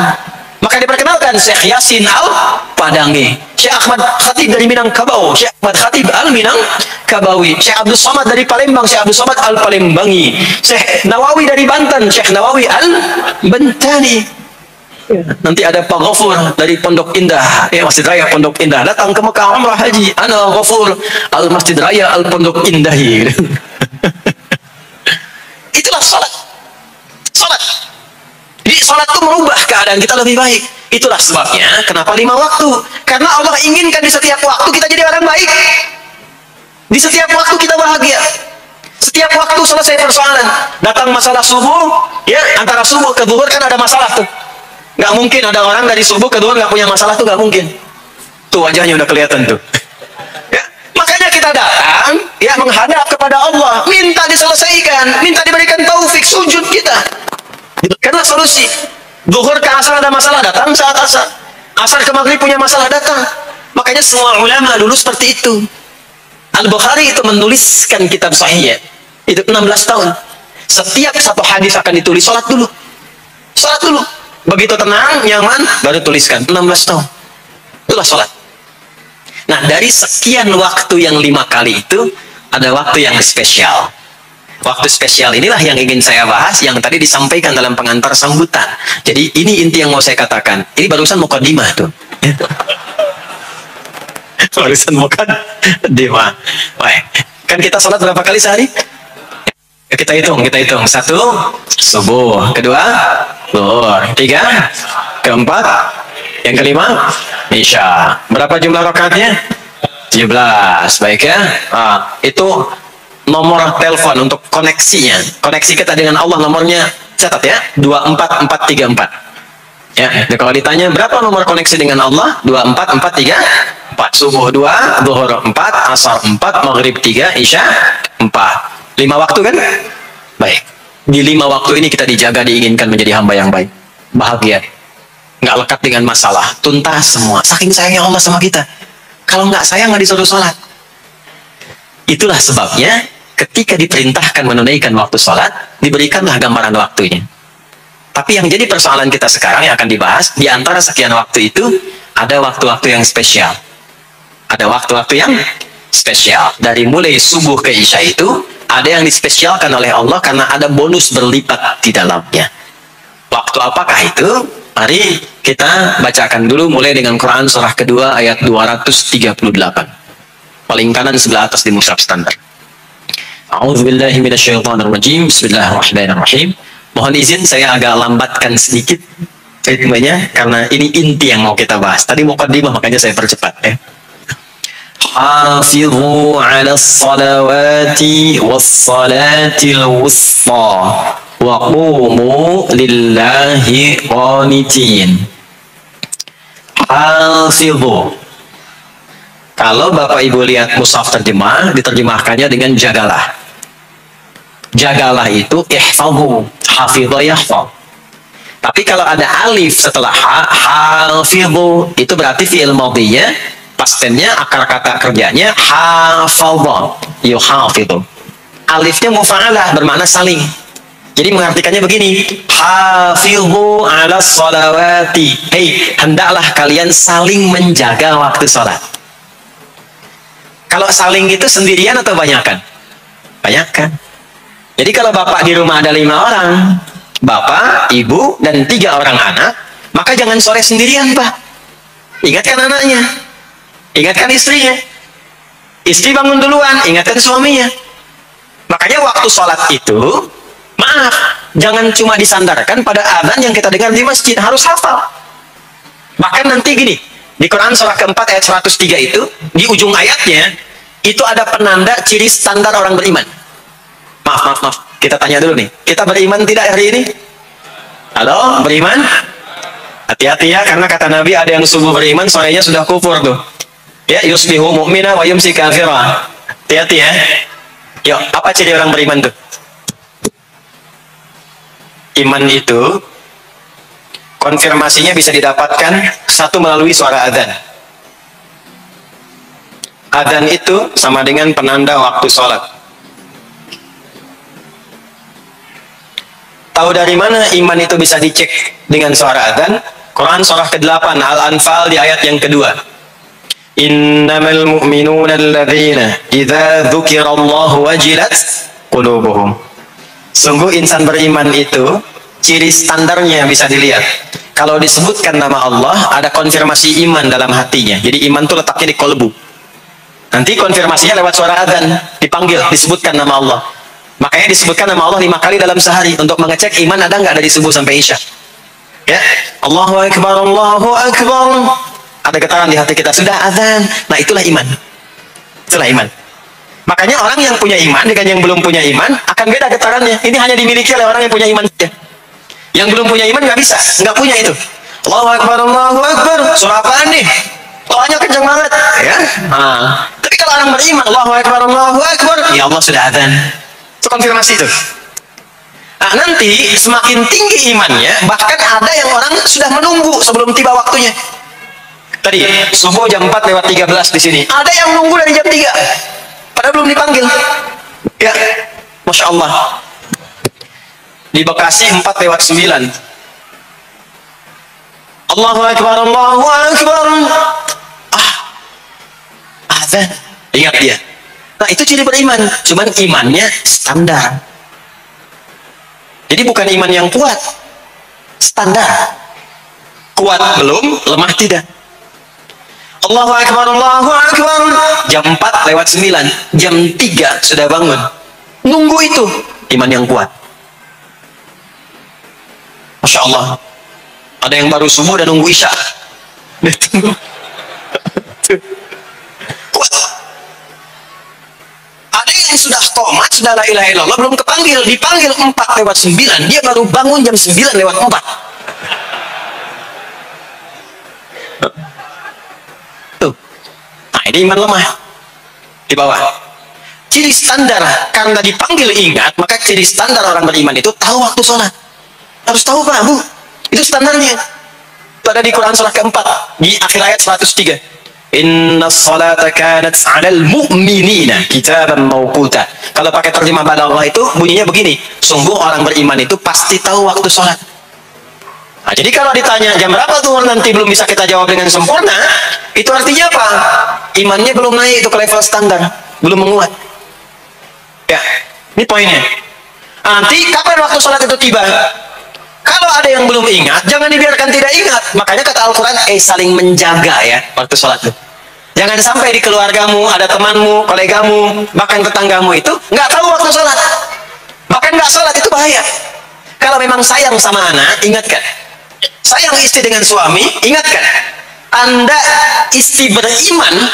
maka diperkenalkan Syekh Yasin Al-Padangi. Syekh Ahmad Khatib dari Minangkabau, Syekh Ahmad Khatib Al-Minangkabawi. Syekh Abdul Somad dari Palembang, Syekh Abdul Somad Al-Palembangi. Syekh Nawawi dari Banten, Syekh Nawawi Al-Bantani. Nanti ada Pak Ghafur dari Pondok Indah, Masjid Raya Pondok Indah, datang ke Mekah umrah haji. Ana Ghafur Al Masjid Raya Al Pondok Indah. Itulah salat. Salat. Jadi salat itu merubah keadaan kita lebih baik. Itulah sebabnya kenapa 5 waktu. Karena Allah inginkan di setiap waktu kita jadi orang baik. Di setiap waktu kita bahagia. Setiap waktu selesai persoalan. Datang masalah subuh, ya, antara subuh ke zuhur kan ada masalah tuh. Nggak mungkin ada orang dari subuh ke zuhur nggak punya masalah, tuh nggak mungkin. Tuh wajahnya udah kelihatan tuh. Ya, makanya kita datang, ya, menghadap kepada Allah, minta diselesaikan, minta diberikan taufik, sujud kita. Karena solusi. Zuhur ke asar ada masalah, datang saat asar. Asar ke maghrib punya masalah, datang. Makanya semua ulama dulu seperti itu. Al-Bukhari itu menuliskan kitab sahihnya itu 16 tahun. Setiap satu hadis akan ditulis, sholat dulu. Sholat dulu. Begitu tenang, nyaman, baru tuliskan. 16 tahun. Itulah sholat. Nah, dari sekian waktu yang 5 kali itu, ada waktu yang spesial. Waktu spesial inilah yang ingin saya bahas, yang tadi disampaikan dalam pengantar sambutan. Jadi, ini inti yang mau saya katakan. Ini barusan mukadimah tuh. Barusan mukadimah. Baik. Kan kita sholat berapa kali sehari? Kita hitung. 1, subuh. 2, zuhur. 3, keempat, yang kelima, isya. Berapa jumlah rakaatnya? 17. Baik ya. Itu nomor telepon untuk koneksinya. Koneksi kita dengan Allah nomornya catat ya. 24434. Ya. Jadi kalau ditanya berapa nomor koneksi dengan Allah? 24434. Subuh 2, zuhur 4, asar 4, maghrib 3, isya 4. 5 waktu kan? Baik. Di 5 waktu ini kita dijaga, diinginkan menjadi hamba yang baik, bahagia, nggak lekat dengan masalah, tuntas semua. Saking sayangnya Allah sama kita. Kalau nggak sayang nggak disuruh sholat. Itulah sebabnya ketika diperintahkan menunaikan waktu sholat, diberikanlah gambaran waktunya. Tapi yang jadi persoalan kita sekarang yang akan dibahas, di antara sekian waktu itu ada waktu-waktu yang spesial. Ada waktu-waktu yang spesial. Dari mulai subuh ke isya itu ada yang dispesialkan oleh Allah karena ada bonus berlipat di dalamnya. Waktu apakah itu? Mari kita bacakan dulu mulai dengan Quran surah kedua ayat 238. Paling kanan sebelah atas di mushaf standar. A'udzubillahi minasyaitonirrajim. Bismillahirrahmanirrahim. Mohon izin saya agak lambatkan sedikit ritmenya karena ini inti yang mau kita bahas. Tadi mukadimah makanya saya percepat ya. Hafizu 'alas salawati was-salatil wusta wa qumu lillahi qanitin. Hafizu. Kalau Bapak Ibu lihat mushaf terjemah, diterjemahkannya dengan jagalah. Jagalah itu ihfazu, hafidha yahfaz. Tapi kalau ada alif setelah hafizu, itu berarti fi'il madhinya, past tense-nya, akar kata kerjanya hafadha, yuhafidhu. Alifnya mufa'alah, bermakna saling. Jadi mengartikannya begini, hafidhu 'alas shalawati. Hei, hendaklah kalian saling menjaga waktu sholat. Kalau saling itu sendirian atau banyakan? Banyakan. Jadi kalau bapak di rumah ada 5 orang, bapak, ibu, dan 3 orang anak, maka jangan sore sendirian, Pak. Ingatkan anaknya, ingatkan istrinya. Istri bangun duluan, ingatkan suaminya. Makanya waktu sholat itu, maaf, jangan cuma disandarkan pada adzan yang kita dengar di masjid, harus hafal. Bahkan nanti gini, Di Quran surah keempat ayat 103 itu, di ujung ayatnya, itu ada penanda ciri standar orang beriman. Maaf. Kita tanya dulu nih. Kita beriman tidak hari ini? Halo, beriman? Hati-hati ya, karena kata Nabi ada yang subuh beriman, sorenya sudah kufur tuh. Ya, yusbihu mu'mina wa yumsi kafira. Hati-hati ya. Yuk, apa ciri orang beriman tuh? Iman itu konfirmasinya bisa didapatkan satu melalui suara adzan. Adzan itu sama dengan penanda waktu sholat. Tahu dari mana iman itu bisa dicek dengan suara adzan? Quran surah ke-8 Al-Anfal di ayat yang kedua. Innamal mu'minuna alladzina idza dzukirallahu wajilat qulubuhum. Sungguh insan beriman itu ciri standarnya bisa dilihat. Kalau disebutkan nama Allah, ada konfirmasi iman dalam hatinya. Jadi iman itu letaknya di kolbu. Nanti konfirmasinya lewat suara adzan, dipanggil, disebutkan nama Allah. Makanya disebutkan nama Allah 5 kali dalam sehari untuk mengecek iman ada nggak dari subuh sampai isya. Ya, Allahu Akbar, Allahu Akbar. Ada getaran di hati kita, sudah adzan. Nah, itulah iman. Itulah iman. Makanya orang yang punya iman dengan yang belum punya iman akan beda getarannya. Ini hanya dimiliki oleh orang yang punya iman saja. Yang belum punya iman nggak bisa, nggak punya itu. Allahu Akbar, Allahu Akbar. Surah apaan nih? Doanya kencang banget, ya. Tapi kalau orang beriman, Allahu Akbar, Allahu Akbar, ya Allah sudah adzan. Itu konfirmasi itu. Nah, nanti semakin tinggi imannya, bahkan ada yang orang sudah menunggu sebelum tiba waktunya. Tadi subuh jam 4:13 di sini. Ada yang nunggu dari jam 3, padahal belum dipanggil. Ya, masya Allah. Di Bekasi 4:09. Allahu Akbar, Allahu Akbar. Azan. Ingat dia. Nah, itu ciri beriman. Cuman imannya standar. Jadi bukan iman yang kuat. Standar. Kuat belum, lemah tidak. Allahu Akbar, Allahu Akbar. Jam 4:09. Jam 3 sudah bangun. Nunggu itu. Iman yang kuat. Masya Allah. Ada yang baru subuh dan nunggu isya. Kuat. Ada yang sudah qomat, sudah la ilaha illallah, belum kepanggil, dipanggil 4:09, dia baru bangun jam 9:04. Tuh. Nah, ini iman lemah. Di bawah. Ciri standar, karena dipanggil ingat, maka ciri standar orang beriman itu tahu waktu sholat. Harus tahu Pak Bu. Itu standarnya. Itu ada di Quran surah keempat, di akhir ayat 103. Inna salata kanat 'alal mu'minina kitaban mawquta. Kalau pakai terjemah balaghah itu bunyinya begini, sungguh orang beriman itu pasti tahu waktu sholat. Nah, jadi kalau ditanya jam berapa tuh nanti belum bisa kita jawab dengan sempurna, itu artinya apa? Imannya belum naik itu ke level standar, belum menguat. Ya, ini poinnya. Nanti kapan waktu sholat itu tiba? Kalau ada yang belum ingat, jangan dibiarkan tidak ingat. Makanya kata Al-Quran, saling menjaga ya waktu sholat itu. Jangan sampai di keluargamu, ada temanmu, kolegamu, bahkan tetanggamu itu nggak tahu waktu sholat. Bahkan nggak sholat, itu bahaya. Kalau memang sayang sama anak, ingatkan. Sayang istri dengan suami, ingatkan. Anda istri beriman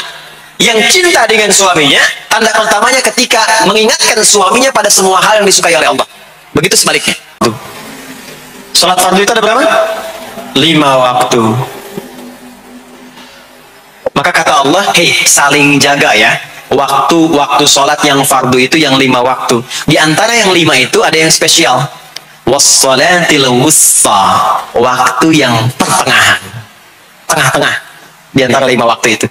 yang cinta dengan suaminya, tanda pertamanya ketika mengingatkan suaminya pada semua hal yang disukai oleh Allah. Begitu sebaliknya. Sholat fardu itu ada berapa? 5 waktu. Maka kata Allah, saling jaga ya. Waktu sholat yang fardu itu yang 5 waktu. Di antara yang 5 itu ada yang spesial. Wassalatil wusta. Waktu yang pertengahan. Tengah-tengah. Di antara 5 waktu itu.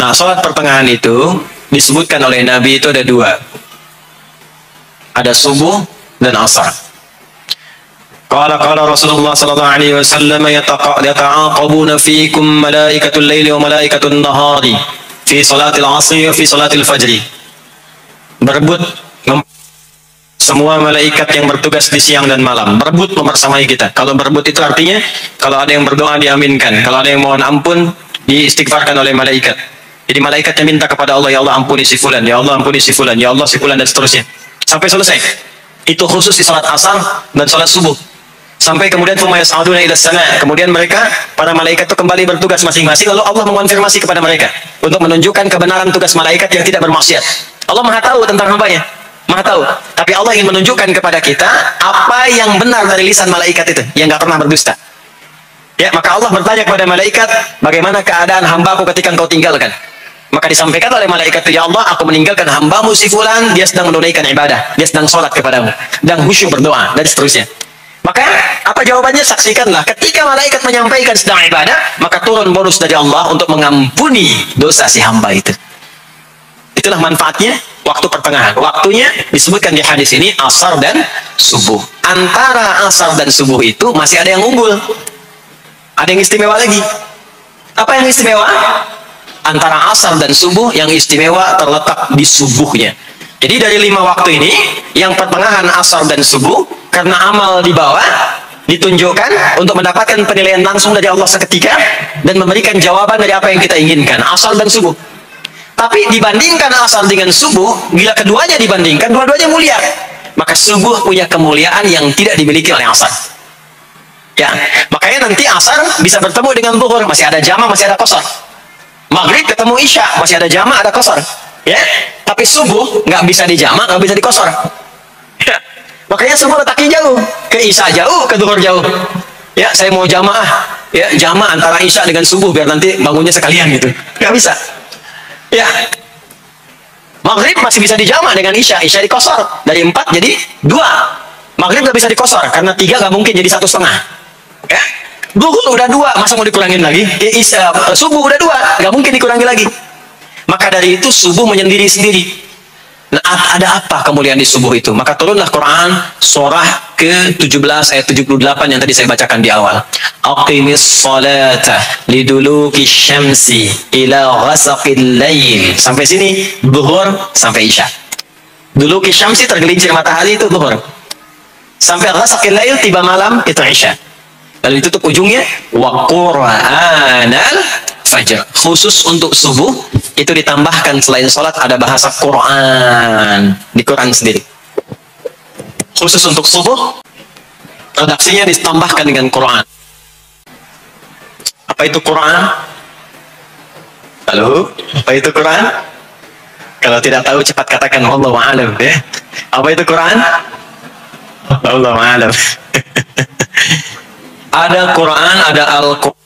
Nah, sholat pertengahan itu disebutkan oleh Nabi itu ada 2. Ada subuh dan asar. Qala Rasulullah sallallahu alaihi wasallam yata'aqabuna fiikum malaikatul laili wa malaikatul nahari fi salatil asri wa fi salatil fajri. Berebut semua malaikat yang bertugas di siang dan malam, berebut membersamai kita. Kalau berebut itu artinya kalau ada yang berdoa diaminkan, kalau ada yang mohon ampun diistighfarkan oleh malaikat. Jadi malaikatnya minta kepada Allah, ya Allah ampuni si fulan, ya Allah ampuni si fulan, ya Allah si fulan, dan seterusnya sampai selesai. Itu khusus di salat asar dan salat subuh. Sampai kemudian fumayas'aduna ila sama. Kemudian mereka, para malaikat itu kembali bertugas masing-masing. Lalu Allah mengonfirmasi kepada mereka untuk menunjukkan kebenaran tugas malaikat yang tidak bermaksiat. Allah Maha tahu tentang hambanya, Maha tahu. Tapi Allah ingin menunjukkan kepada kita apa yang benar dari lisan malaikat itu, yang nggak pernah berdusta. Ya, maka Allah bertanya kepada malaikat, bagaimana keadaan hambaku ketika engkau tinggalkan? Maka disampaikan oleh malaikat itu, ya Allah, aku meninggalkan hambamu si fulan, dia sedang menunaikan ibadah, dia sedang sholat kepadamu, dan khusyuk berdoa, dan seterusnya. Maka apa jawabannya? Saksikanlah, ketika malaikat menyampaikan sedang ibadah, maka turun bonus dari Allah untuk mengampuni dosa si hamba itu. Itulah manfaatnya waktu pertengahan. Waktunya disebutkan di hadis ini asar dan subuh. Antara asar dan subuh itu masih ada yang unggul, ada yang istimewa lagi. Apa yang istimewa? Antara asar dan subuh yang istimewa terletak di subuhnya. Jadi dari 5 waktu ini, yang pertengahan asar dan subuh, karena amal di bawah ditunjukkan untuk mendapatkan penilaian langsung dari Allah seketika dan memberikan jawaban dari apa yang kita inginkan, asar dan subuh. Tapi dibandingkan asar dengan subuh, bila keduanya dibandingkan, dua-duanya mulia. Maka subuh punya kemuliaan yang tidak dimiliki oleh asar. Ya, makanya nanti asar bisa bertemu dengan zuhur, masih ada jama, masih ada qasar. Maghrib ketemu isya, masih ada jama, ada qasar. Ya, tapi subuh nggak bisa di jama, nggak bisa di qasar. Ya, makanya subuh letaknya jauh, ke isya jauh, ke zuhur jauh. Ya, saya mau jamaah, ya jama antara isya dengan subuh biar nanti bangunnya sekalian gitu, nggak bisa. Ya, maghrib masih bisa di jama dengan isya, isya di qasar, dari 4 jadi 2. Maghrib nggak bisa di qasar karena 3 nggak mungkin jadi 1,5. Ya, zuhur udah 2, masa mau dikurangin lagi? Subuh udah 2, nggak mungkin dikurangi lagi. Maka dari itu subuh menyendiri-sendiri. Nah, ada apa kemuliaan di subuh itu? Maka turunlah Quran surah ke-17 ayat 78 yang tadi saya bacakan di awal. Aqimis salata liduluki syamsi ila ghasaqil lail. Sampai sini zuhur sampai isya. Duluki syamsi, tergelincir matahari, itu zuhur. Sampai ghasaqil lail, tiba malam, itu isya. Lalu ditutup ujungnya wa qur'anal fajr. Khusus untuk subuh itu ditambahkan selain sholat ada bahasa Quran di Quran sendiri. Khusus untuk subuh redaksinya ditambahkan dengan Quran. Apa itu Quran? Halo, apa itu Quran? Kalau tidak tahu cepat katakan Wallahu a'lam ya. Apa itu Quran? Wallahu a'lam. Ada Quran, ada Al-Quran.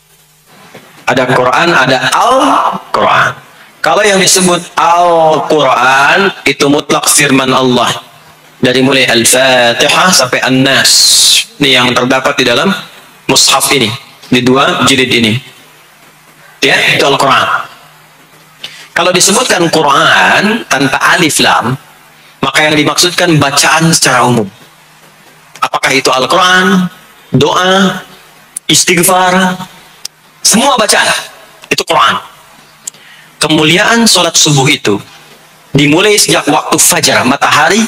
Ada Quran, ada Al-Quran. Kalau yang disebut Al-Quran itu mutlak firman Allah. Dari mulai Al-Fatihah sampai An-Nas. Ini yang terdapat di dalam mushaf ini. Di 2 jilid ini. Ya, itu Al-Quran. Kalau disebutkan Quran tanpa alif lam, maka yang dimaksudkan bacaan secara umum. Apakah itu Al-Quran, doa, istighfar, semua bacaan itu Quran. Kemuliaan sholat subuh itu dimulai sejak waktu fajar, matahari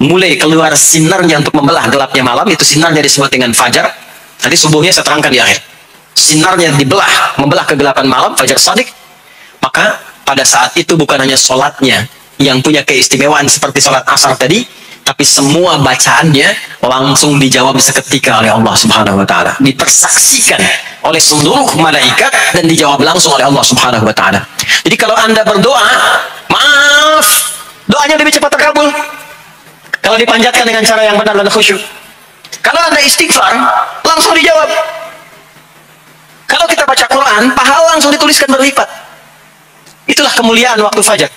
mulai keluar sinarnya untuk membelah gelapnya malam, itu sinarnya disebut dengan fajar. Nanti subuhnya saya terangkan di akhir. Sinarnya dibelah, membelah kegelapan malam, fajar shadiq. Maka pada saat itu bukan hanya sholatnya yang punya keistimewaan seperti sholat asar tadi, tapi semua bacaannya langsung dijawab seketika oleh Allah Subhanahu wa taala. Dipersaksikan oleh seluruh malaikat dan dijawab langsung oleh Allah Subhanahu wa taala. Jadi kalau Anda berdoa, maaf, doanya lebih cepat terkabul kalau dipanjatkan dengan cara yang benar dan khusyuk. Kalau Anda istighfar, langsung dijawab. Kalau kita baca Quran, pahala langsung dituliskan berlipat. Itulah kemuliaan waktu fajar.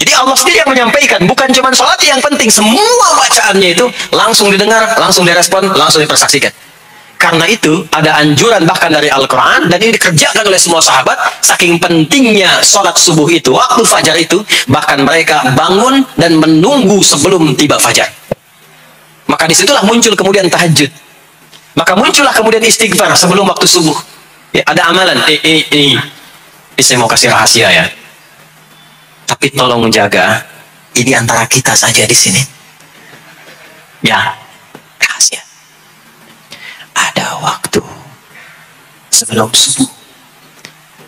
Jadi Allah sendiri yang menyampaikan, bukan cuma sholat yang penting, semua bacaannya itu langsung didengar, langsung direspon, langsung dipersaksikan. Karena itu ada anjuran bahkan dari Al-Quran, dan ini dikerjakan oleh semua sahabat, saking pentingnya sholat subuh itu, waktu fajar itu, bahkan mereka bangun dan menunggu sebelum tiba fajar. Maka disitulah muncul kemudian tahajud. Maka muncullah kemudian istighfar sebelum waktu subuh. Ya, ada amalan, ini saya mau kasih rahasia ya. Tapi tolong jaga, ini antara kita saja di sini. Ya, rahasia. Ada waktu sebelum subuh.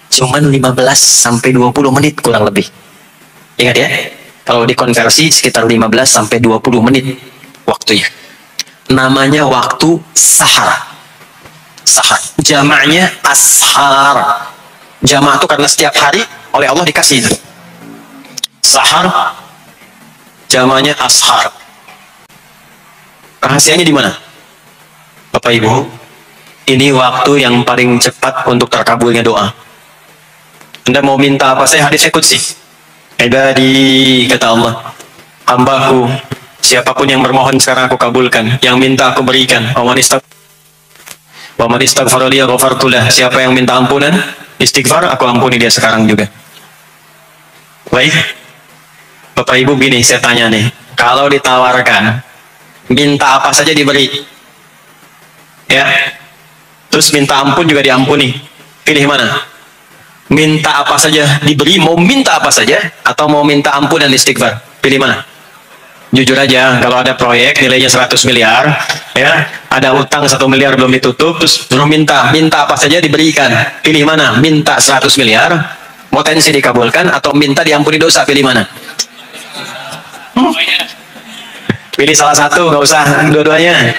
Cuman 15 sampai 20 menit kurang lebih. Ingat ya, kalau dikonversi sekitar 15 sampai 20 menit waktunya. namanya waktu sahar. Sahar. Jamaknya ashar. Jamak itu karena setiap hari oleh Allah dikasih itu. Sahar. Jamaknya ashar. Rahasianya di mana? Bapak Ibu, ini waktu yang paling cepat untuk terkabulnya doa. Anda mau minta apa? Saya hadis qudsi. Ibadi, kata Allah, hambaku, siapapun yang bermohon sekarang aku kabulkan, yang minta aku berikan. Wa man istaghfara li ghafartu lah. Siapa yang minta ampunan, istighfar, aku ampuni dia sekarang juga. Baik. Bapak Ibu, gini saya tanya nih, kalau ditawarkan minta apa saja diberi, ya, terus minta ampun juga diampuni, pilih mana? Minta apa saja diberi, mau minta apa saja, atau mau minta ampun dan istighfar, pilih mana? Jujur aja, kalau ada proyek nilainya 100 miliar, ya, ada utang 1 miliar belum ditutup, terus suruh minta apa saja diberikan, pilih mana? Minta 100 miliar, potensi dikabulkan, atau minta diampuni dosa, pilih mana? Pilih salah satu, nggak usah dua-duanya.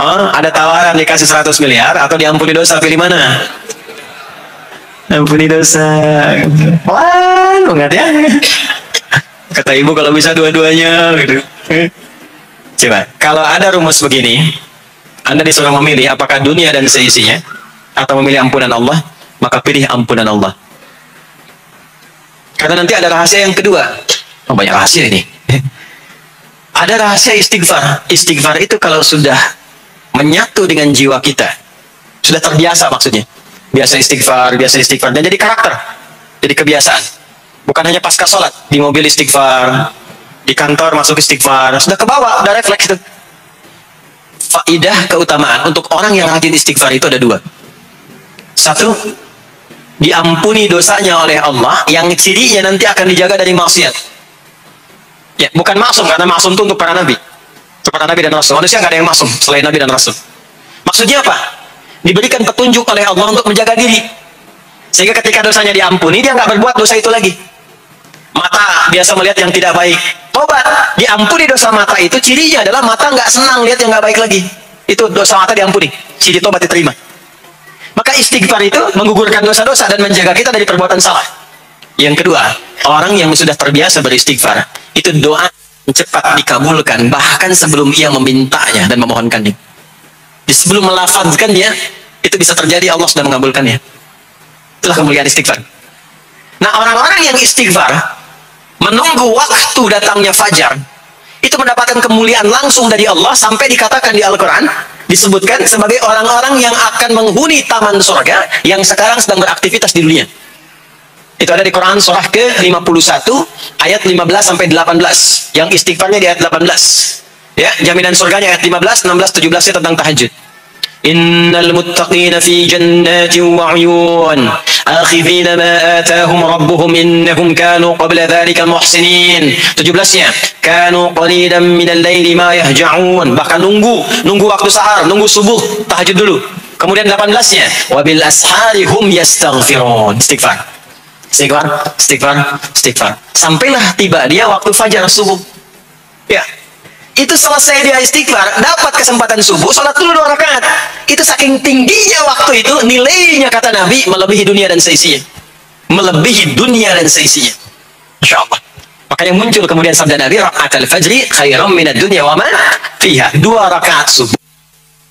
Oh, ada tawaran dikasih 100 miliar atau diampuni dosa, pilih mana? Ampuni dosa. Wah, enggak ya? Kata ibu kalau bisa dua-duanya gitu. Coba, kalau ada rumus begini, Anda disuruh memilih apakah dunia dan seisinya atau memilih ampunan Allah, maka pilih ampunan Allah. Karena nanti ada rahasia yang kedua. Oh, banyak rahasia ini. Ada rahasia istighfar. Istighfar itu kalau sudah menyatu dengan jiwa kita, sudah terbiasa maksudnya. Biasa istighfar, dan jadi karakter, jadi kebiasaan. Bukan hanya pasca sholat, di mobil istighfar, di kantor masuk istighfar, sudah kebawa, udah refleks itu. Faidah keutamaan untuk orang yang rajin istighfar itu ada dua. Satu, diampuni dosanya oleh Allah, yang cirinya nanti akan dijaga dari maksiat. Ya, bukan maksum, karena maksum itu untuk para nabi. Untuk para nabi dan rasul. Manusia nggak ada yang maksum selain nabi dan rasul. Maksudnya apa? Diberikan petunjuk oleh Allah untuk menjaga diri. Sehingga ketika dosanya diampuni, dia nggak berbuat dosa itu lagi. Mata biasa melihat yang tidak baik. Tobat, diampuni dosa mata itu, cirinya adalah mata nggak senang lihat yang nggak baik lagi. Itu dosa mata diampuni. Ciri tobat diterima. Maka istighfar itu menggugurkan dosa-dosa dan menjaga kita dari perbuatan salah. Yang kedua, orang yang sudah terbiasa beristighfar, itu doa cepat dikabulkan, bahkan sebelum ia memintanya dan memohonkannya. Sebelum melafazkan dia, itu bisa terjadi Allah sudah mengabulkannya. Itulah kemuliaan istighfar. Nah, orang-orang yang istighfar, menunggu waktu datangnya fajar, itu mendapatkan kemuliaan langsung dari Allah, sampai dikatakan di Al-Quran, disebutkan sebagai orang-orang yang akan menghuni taman surga, yang sekarang sedang beraktivitas di dunia. Itu ada di Quran surah ke-51 ayat 15 sampai 18. Yang istighfarnya di ayat 18. Ya, jaminan surganya ayat 15, 16, 17 tentang tahajud. Innal muttaqina fi jannatin wa 'uyun akhifina ma atahum rabbuhum innahum kanu qabla dhalika muhsinin. 17-nya kanu qalilan minal laili ma yahja'un. Bahkan nunggu waktu sahar, nunggu subuh, tahajud dulu. Kemudian 18-nya wabil ashari hum yastaghfirun. Istighfar. Sampailah tiba dia waktu fajar subuh. Ya, itu selesai dia istighfar, dapat kesempatan subuh, sholat dulu 2 rakaat. Itu saking tingginya waktu itu, nilainya kata Nabi melebihi dunia dan seisinya. Melebihi dunia dan seisinya. Masya Allah. Makanya muncul kemudian sabda Nabi, raka'atul fajri khairam minad dunya wa ma fiha. 2 rakaat subuh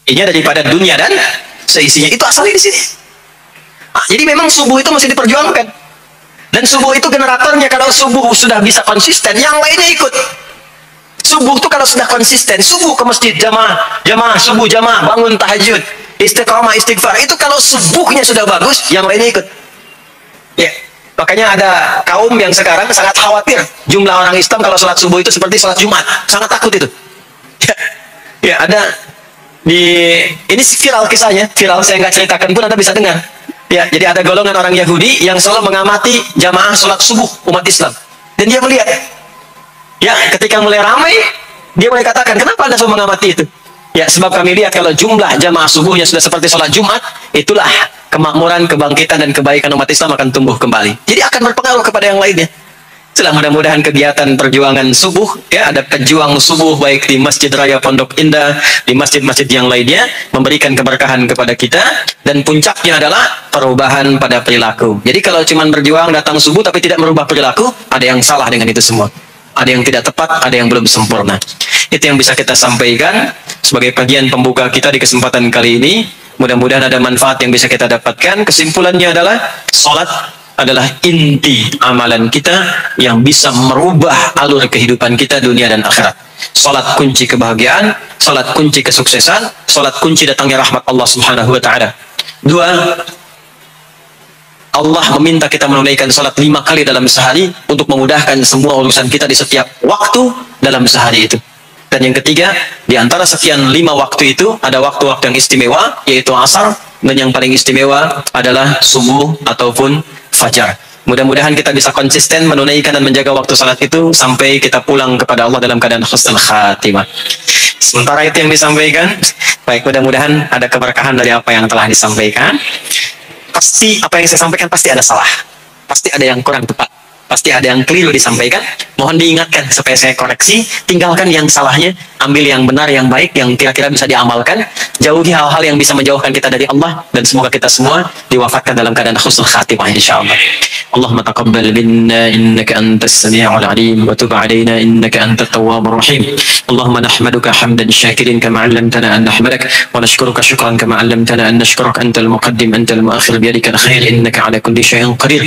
ini daripada dunia dan seisinya. Itu asalnya di sini. Jadi memang subuh itu masih diperjuangkan. Dan subuh itu generatornya, kalau subuh sudah bisa konsisten, yang lainnya ikut. Subuh itu kalau sudah konsisten, subuh ke masjid, jamaah subuh, bangun tahajud, istiqamah, istighfar. Itu kalau subuhnya sudah bagus, yang lainnya ikut. Ya, makanya ada kaum yang sekarang sangat khawatir jumlah orang Islam kalau sholat subuh itu seperti sholat Jumat, sangat takut itu. Ya, ada ini viral kisahnya, viral, saya nggak ceritakan pun Anda bisa dengar. Ya, jadi ada golongan orang Yahudi yang selalu mengamati jamaah sholat subuh umat Islam. Dan dia melihat, ya, ketika mulai ramai, dia mulai katakan, kenapa Anda selalu mengamati itu? Ya, sebab kami lihat kalau jumlah jamaah subuhnya sudah seperti sholat Jumat, itulah kemakmuran, kebangkitan, dan kebaikan umat Islam akan tumbuh kembali. Jadi akan berpengaruh kepada yang lainnya. Setelah mudah-mudahan kegiatan perjuangan subuh, ya, ada pejuang subuh baik di Masjid Raya Pondok Indah, di masjid-masjid yang lainnya, memberikan keberkahan kepada kita, dan puncaknya adalah perubahan pada perilaku. Jadi kalau cuma berjuang datang subuh tapi tidak merubah perilaku, ada yang salah dengan itu semua. Ada yang tidak tepat, ada yang belum sempurna. Itu yang bisa kita sampaikan sebagai bagian pembuka kita di kesempatan kali ini. Mudah-mudahan ada manfaat yang bisa kita dapatkan. Kesimpulannya adalah salat adalah inti amalan kita yang bisa merubah alur kehidupan kita dunia dan akhirat. Salat kunci kebahagiaan, salat kunci kesuksesan, salat kunci datangnya rahmat Allah Subhanahu wa taala. Dua, Allah meminta kita menunaikan salat 5 kali dalam sehari untuk memudahkan semua urusan kita di setiap waktu dalam sehari itu. Dan yang ketiga, di antara sekian 5 waktu itu ada waktu-waktu yang istimewa, yaitu asar, dan yang paling istimewa adalah subuh ataupun fajar. Mudah-mudahan kita bisa konsisten menunaikan dan menjaga waktu salat itu sampai kita pulang kepada Allah dalam keadaan husnul khatimah. Sementara itu yang disampaikan, baik, mudah-mudahan ada keberkahan dari apa yang telah disampaikan. Pasti apa yang saya sampaikan pasti ada salah, pasti ada yang kurang tepat, pasti ada yang keliru disampaikan. Mohon diingatkan supaya saya koreksi, tinggalkan yang salahnya, ambil yang benar, yang baik, yang kira-kira bisa diamalkan, jauhi hal-hal yang bisa menjauhkan kita dari Allah, dan semoga kita semua diwafatkan dalam keadaan husnul khatimah insyaallah. Allahumma taqabbal minna innaka antas sami'ul alim wa tub 'alaina innaka antat tawwabur rahim. Allahumma nahmaduka hamdan syakirin kama 'allamtana an nahmadak wa nashkuruka syukran kama 'allamtana an nashkuraka antal muqaddim antal muakhir biyadikal khair innaka 'ala kulli syai'in qadir.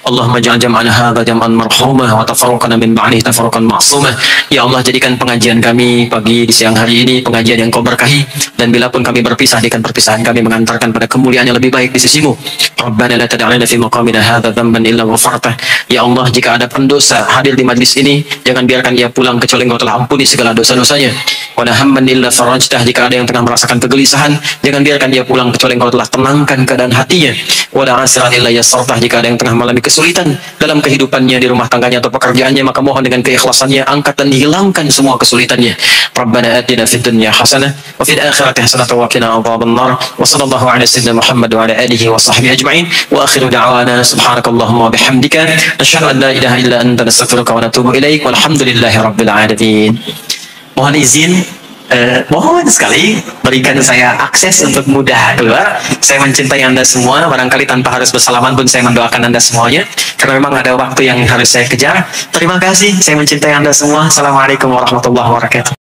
Allahumma ij'al jam'ana hadha jam'an marhumah wa tafarruqana min ba'dihi tafarruqan ma'sumah. Ya Allah, jadikan pengajian kami pagi di siang hari ini pengajian yang Kau berkahi, dan bila pun kami berpisah, jadikan perpisahan kami mengantarkan pada kemuliaan yang lebih baik di sisimu. Rabbana la tad'alna fi maqamina hadha dhanban illa ghafartah. Ya Allah, jika ada pendosa hadir di majlis ini, jangan biarkan ia pulang kecuali Engkau telah ampuni segala dosa-dosanya. Wa la hamman illa farajtah. Jika ada yang tengah merasakan kegelisahan, jangan biarkan dia pulang kecuali Engkau telah tenangkan keadaan hatinya. Wa la asiran illa yassartah. Jika ada yang tengah mengalami kesulitan dalam kehidupannya, di rumah tangganya atau pekerjaannya, maka mohon dengan keikhlasannya angkat dan hilangkan semua kesulitannya. Rabbana atina fid dunya hasanah wa fil akhirati hasanah wa qina adzabannar. Wa sallallahu ala sayyidina Muhammad wa ala alihi wa sahbihi ajma'in. Wa akhiru da'wana subhanakallahumma wa bihamdika asyhadu an la ilaha illa anta nastaghfiruka wa natubu ilaik. Walhamdulillahi rabbil alamin. Mohon izin, mohon sekali berikan saya akses untuk mudah keluar. Saya mencintai Anda semua, barangkali tanpa harus bersalaman pun saya mendoakan Anda semuanya, karena memang ada waktu yang harus saya kejar. Terima kasih, saya mencintai Anda semua. Assalamualaikum warahmatullahi wabarakatuh.